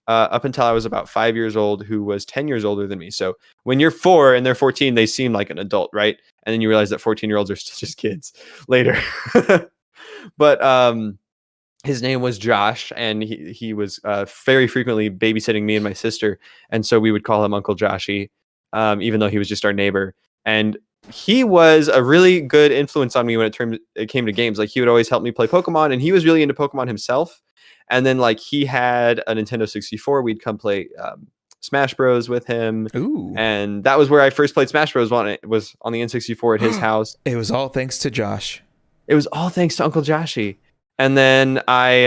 up until I was about 5 years old who was 10 years older than me. So when you're 4 and they're 14, they seem like an adult, right? And then you realize that 14-year-olds are still just kids later. But his name was Josh, and he was very frequently babysitting me and my sister, and so we would call him Uncle Joshy, even though he was just our neighbor. And he was a really good influence on me when it came to games. Like, he would always help me play Pokemon, and he was really into Pokemon himself. And then, like, he had a Nintendo 64. We'd come play Smash Bros with him.
Ooh.
And that was where I first played Smash Bros. It was on the N64 at his house.
It was all thanks to Josh.
It was all thanks to Uncle Joshy. And then I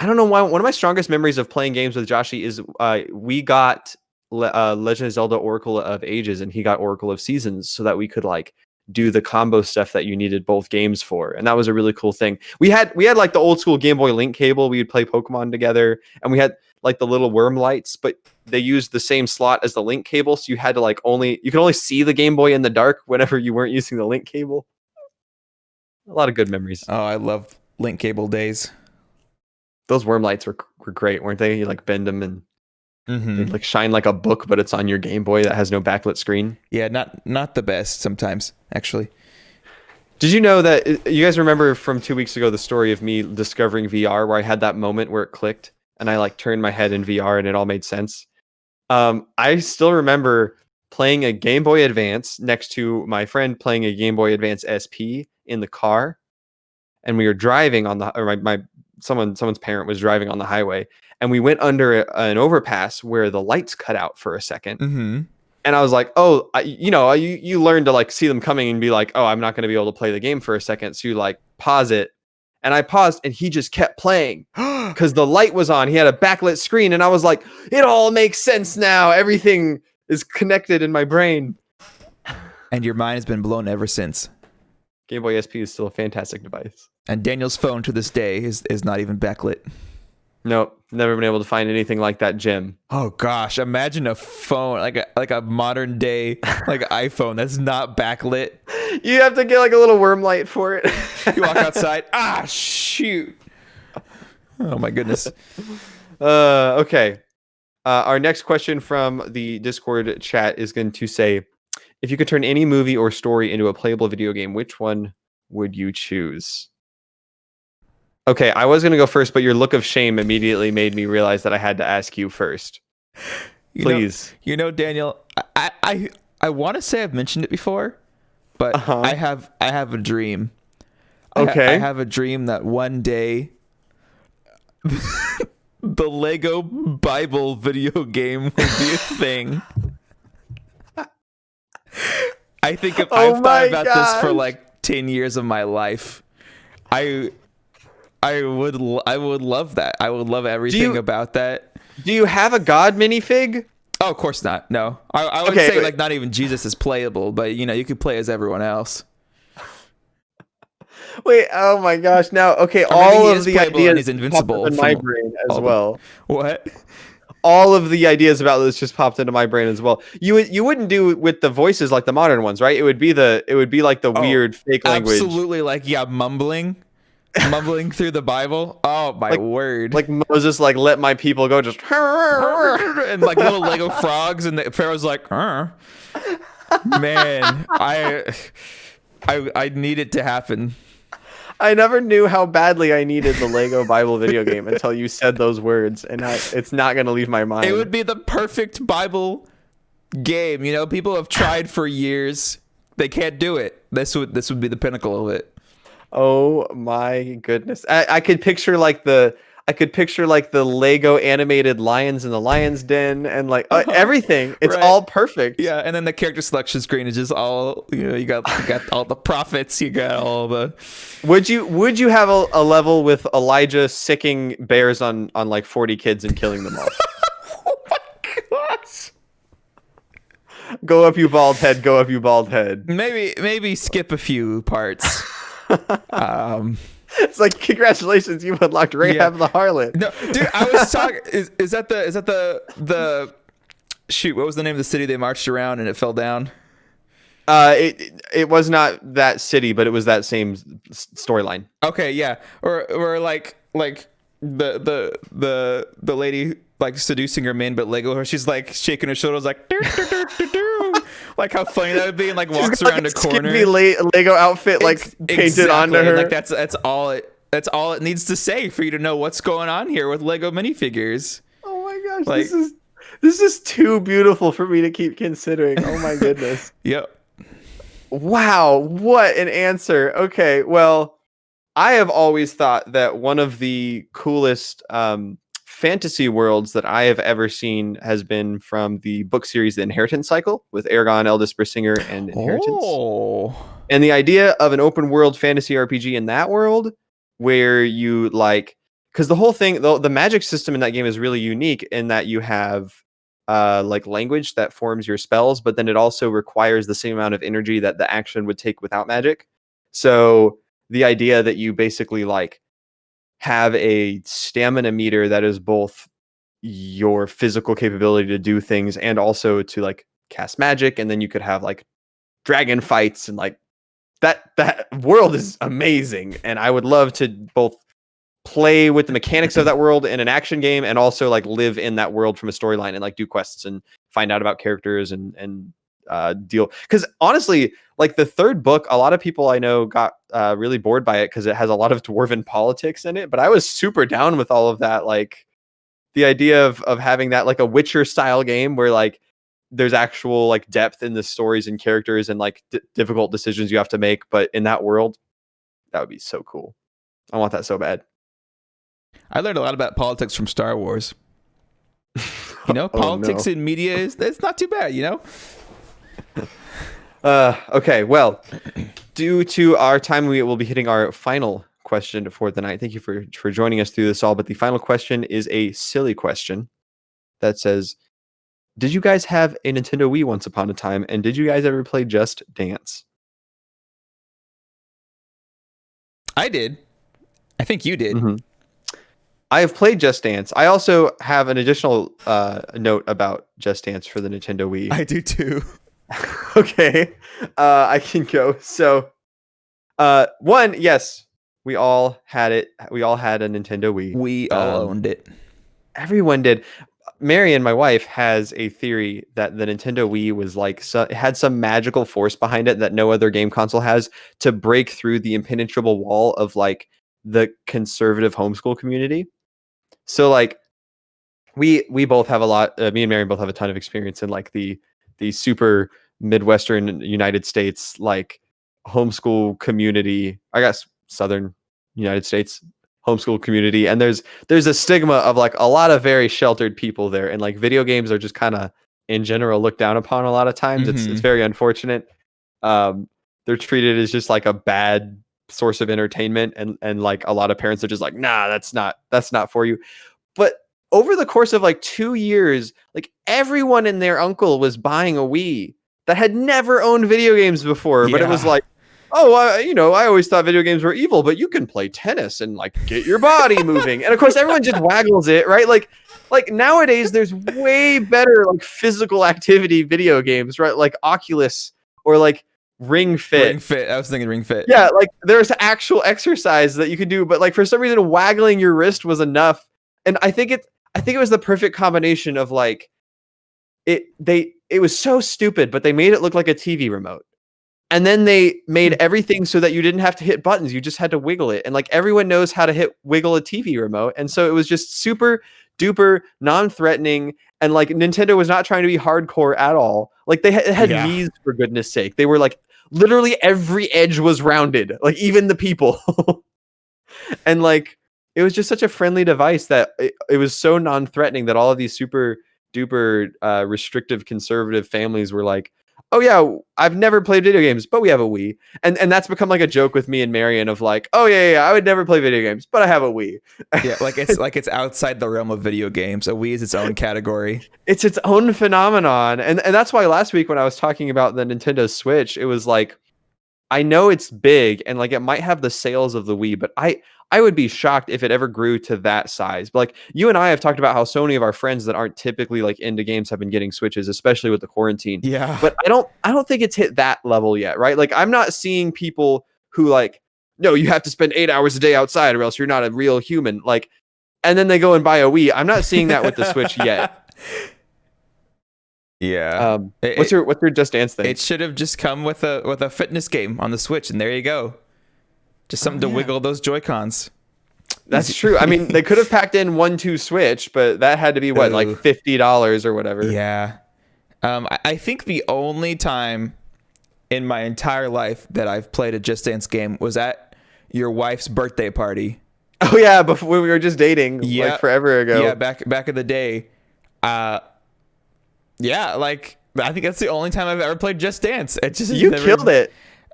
don't know why. One of my strongest memories of playing games with Joshy is we got Legend of Zelda Oracle of Ages, and he got Oracle of Seasons, so that we could like do the combo stuff that you needed both games for. And that was a really cool thing. We had like the old school Game Boy Link cable. We would play Pokemon together, and we had like the little worm lights, but they used the same slot as the Link cable, so you had to you could only see the Game Boy in the dark whenever you weren't using the Link cable. A lot of good memories.
Oh, I love Link cable days.
Those worm lights were great, weren't they? You like bend them and they like shine like a book, but it's on your Game Boy that has no backlit screen.
Yeah, not the best sometimes, actually.
Did you know that you guys remember from 2 weeks ago the story of me discovering VR, where I had that moment where it clicked and I like turned my head in VR and it all made sense? I still remember playing a Game Boy Advance next to my friend playing a Game Boy Advance SP in the car, and we were driving on someone's parent was driving on the highway, and we went under an overpass where the lights cut out for a second. And I was like, oh, you learn to like see them coming and be like, oh, I'm not going to be able to play the game for a second, so you like pause it. And I paused, and he just kept playing because the light was on. He had a backlit screen, and I was like, it all makes sense now. Everything is connected in my brain.
And your mind has been blown ever since.
Game Boy SP is still a fantastic device.
And Daniel's phone to this day is not even backlit.
Nope, never been able to find anything like that, Jim.
Oh gosh, imagine a phone like a modern day like iPhone that's not backlit.
You have to get like a little worm light for it.
You walk outside. Shoot. Oh my goodness.
Okay. Our next question from the Discord chat is going to say, if you could turn any movie or story into a playable video game, which one would you choose? Okay, I was going to go first, but your look of shame immediately made me realize that I had to ask you first. Please.
Daniel, I want to say I've mentioned it before, but I have a dream.
Okay.
I have a dream that one day the Lego Bible video game will be a thing. I think I've thought about this for like 10 years of my life. I would love that. I would love everything about that.
Do you have a God minifig?
Oh, of course not. No. I would say like not even Jesus is playable, but you could play as everyone else.
Wait, oh my gosh. Now, okay,
or
all of the ideas
is invincible
in my brain as well.
What?
All of the ideas about this just popped into my brain as well. You wouldn't do it with the voices like the modern ones, right? It would be like the weird fake language.
Absolutely, like mumbling through the Bible. Oh my word!
Like Moses, like let my people go, just
and like little Lego frogs, and the Pharaoh's like, man, I need it to happen.
I never knew how badly I needed the Lego Bible video game until you said those words, and it's not going to leave my mind.
It would be the perfect Bible game. People have tried for years. They can't do it. This would be the pinnacle of it.
Oh my goodness. I could picture like the Lego animated lions in the lion's den and like everything. It's all perfect.
Yeah, and then the character selection screen is just all you got all the prophets, you got all the.
Would you have a level with Elijah sicking bears on like 40 kids and killing them all?
Oh my gosh.
Go up, you bald head, go up, you bald head.
Maybe skip a few parts.
It's like, congratulations, you've unlocked Rahab the harlot.
No, dude, I was talking. Is that the shoot? What was the name of the city they marched around and it fell down?
It was not that city, but it was that same storyline.
Okay, yeah, or like the lady like seducing her man, but Lego her. She's like shaking her shoulders, like "Dur, dur, dur, dur, dur." Like how funny that would be, and like walks
got,
around
like,
a corner.
Skimpy Lego outfit painted onto her.
And, like that's all it needs to say for you to know what's going on here with Lego minifigures.
Oh my gosh,
like,
this is too beautiful for me to keep considering. Oh my goodness.
Yep.
Wow, what an answer. Okay, well, I have always thought that one of the coolest fantasy worlds that I have ever seen has been from the book series The Inheritance Cycle with Eragon, Eldest Brisingr, and Inheritance.
Oh.
And the idea of an open world fantasy RPG in that world where you because the whole thing, the magic system in that game is really unique in that you have language that forms your spells, but then it also requires the same amount of energy that the action would take without magic. So the idea that you basically have a stamina meter that is both your physical capability to do things and also to cast magic, and then you could have dragon fights and that world is amazing, and I would love to both play with the mechanics of that world in an action game and also live in that world from a storyline and do quests and find out about characters and deal. Because honestly, the third book, a lot of people I know got really bored by it because it has a lot of dwarven politics in it, but I was super down with all of that. The idea of having that a Witcher style game where there's actual depth in the stories and characters and difficult decisions you have to make, but in that world, that would be so cool. I want that so bad.
I learned a lot about politics from Star Wars. Politics in media it's not too bad,
Okay, well, due to our time, we will be hitting our final question for the night. Thank you for joining us through this all, but the final question is a silly question that says, did you guys have a Nintendo Wii once upon a time, and did you guys ever play Just Dance?
I did. I think you did.
Mm-hmm. I have played Just Dance. I also have an additional note about Just Dance for the Nintendo Wii.
I do too.
Okay. I can go. So, one, yes, we all had it. We all had a Nintendo Wii.
We all owned it.
Everyone did. Marion, my wife, has a theory that the Nintendo Wii was it had some magical force behind it that no other game console has to break through the impenetrable wall of the conservative homeschool community. So we both have a lot. Me and Marion both have a ton of experience in the super Midwestern United States homeschool community. I guess Southern United States homeschool community, and there's a stigma of a lot of very sheltered people there, and video games are just kind of in general looked down upon a lot of times.
Mm-hmm.
It's very unfortunate. They're treated as just a bad source of entertainment, and a lot of parents are just nah, that's not for you. But over the course of 2 years, everyone and their uncle was buying a Wii that had never owned video games before, but it was I always thought video games were evil, but you can play tennis and get your body moving. And of course, everyone just waggles it, right? Like nowadays, there's way better physical activity video games, right? Like Oculus or Ring Fit.
Ring Fit. I was thinking Ring Fit.
Yeah, there's actual exercise that you can do, but for some reason, waggling your wrist was enough. And I think it was the perfect combination of it was so stupid, but they made it look like a TV remote. And then they made everything so that you didn't have to hit buttons. You just had to wiggle it. And everyone knows how to wiggle a TV remote. And so it was just super duper non-threatening. And Nintendo was not trying to be hardcore at all. It had knees, for goodness sake. They were literally every edge was rounded, even the people. And it was just such a friendly device that it was so non-threatening that all of these super duper restrictive conservative families were oh yeah, I've never played video games, but we have a Wii. And that's become a joke with me and Marion of oh yeah, I would never play video games, but I have a Wii.
Yeah, it's outside the realm of video games. A Wii is its own category.
It's its own phenomenon. And that's why last week when I was talking about the Nintendo Switch, it was I know it's big and it might have the sales of the Wii, but I would be shocked if it ever grew to that size. But you and I have talked about how so many of our friends that aren't typically into games have been getting Switches, especially with the quarantine.
Yeah.
But I don't think it's hit that level yet, right? I'm not seeing people who no, you have to spend 8 hours a day outside or else you're not a real human. and then they go and buy a Wii. I'm not seeing that with the Switch yet.
Yeah.
What's your Just Dance thing?
It should have just come with a fitness game on the Switch, and there you go. Just something to wiggle those Joy-Cons.
That's true. I mean, they could have packed in 1-2 Switch, but that had to be what, like $50 or whatever.
Yeah. I think the only time in my entire life that I've played a Just Dance game was at your wife's birthday party.
Oh yeah, before when we were just dating, like forever ago.
Yeah, back in the day. Yeah, like I think that's the only time I've ever played Just Dance. It just
killed it.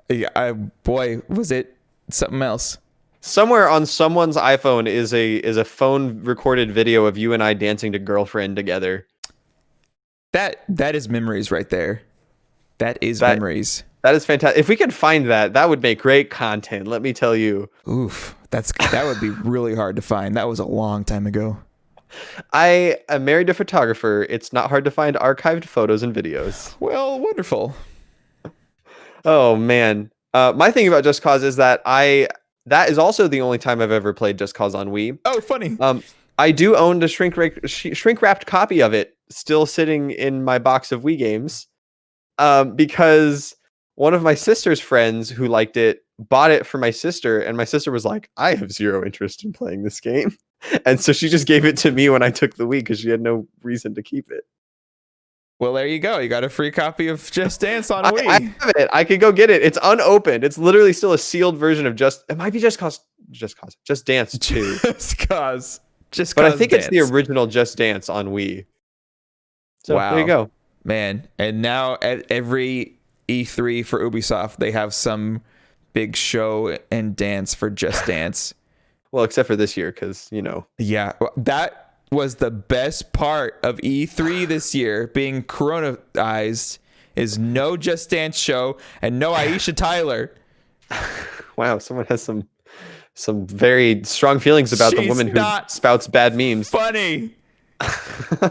Yeah, boy, was it something else.
Somewhere on someone's iPhone is a phone recorded video of you and I dancing to Girlfriend together.
That is memories right there. That is memories.
That is fantastic. If we could find that, that would make great content. Let me tell you.
Oof, that would be really hard to find. That was a long time ago.
I am married to a photographer. It's not hard to find archived photos and videos.
Well, wonderful.
Oh man, my thing about Just Cause is that that is also the only time I've ever played Just Cause on Wii.
Oh, funny.
I do own the shrink wrapped copy of it still sitting in my box of Wii games, because one of my sister's friends who liked it bought it for my sister, and my sister was like, I have zero interest in playing this game. And so she just gave it to me when I took the Wii because she had no reason to keep it.
Well, there you go. You got a free copy of Just Dance on Wii.
I have it. I could go get it. It's unopened. It's literally still a sealed version of it might be Just Dance 2.
Just Cause.
But I think it's the original Just Dance on Wii. So
wow.
There you go.
Man, and now at every E3 for Ubisoft, they have some big show and dance for Just Dance.
Well, except for this year, because,
Yeah, that was the best part of E3 this year, being coronized, is no Just Dance show and no Aisha Tyler.
Wow, someone has some very strong feelings about the woman who spouts bad memes.
Funny.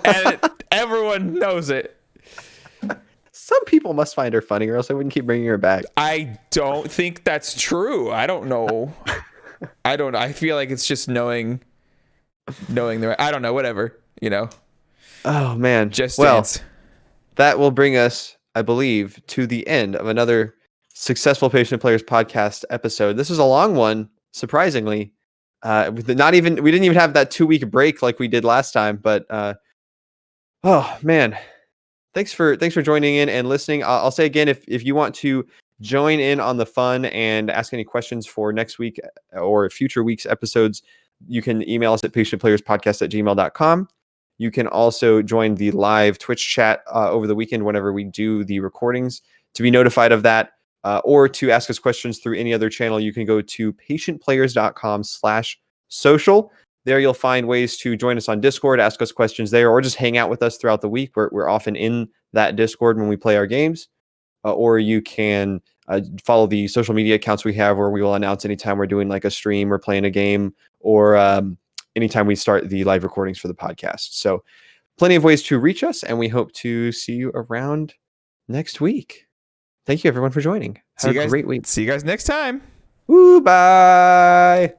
And everyone knows it.
Some people must find her funny, or else I wouldn't keep bringing her back.
I don't think that's true. I don't know. I feel like it's just knowing the. I don't know. Whatever.
Oh man.
Just Dance.
That will bring us, I believe, to the end of another successful Patient Players podcast episode. This was a long one, surprisingly. We didn't even have that 2-week break like we did last time. But oh man. Thanks for joining in and listening. I'll say again, if you want to join in on the fun and ask any questions for next week or future week's episodes, you can email us at patientplayerspodcast@gmail.com. You can also join the live Twitch chat over the weekend whenever we do the recordings to be notified of that, or to ask us questions through any other channel. You can go to patientplayers.com/social. There you'll find ways to join us on Discord, ask us questions there, or just hang out with us throughout the week. We're often in that Discord when we play our games. Or you can follow the social media accounts we have, where we will announce anytime we're doing like a stream or playing a game, or anytime we start the live recordings for the podcast. So plenty of ways to reach us, and we hope to see you around next week. Thank you everyone for joining. Have a great week.
See you guys next time.
Woo, bye.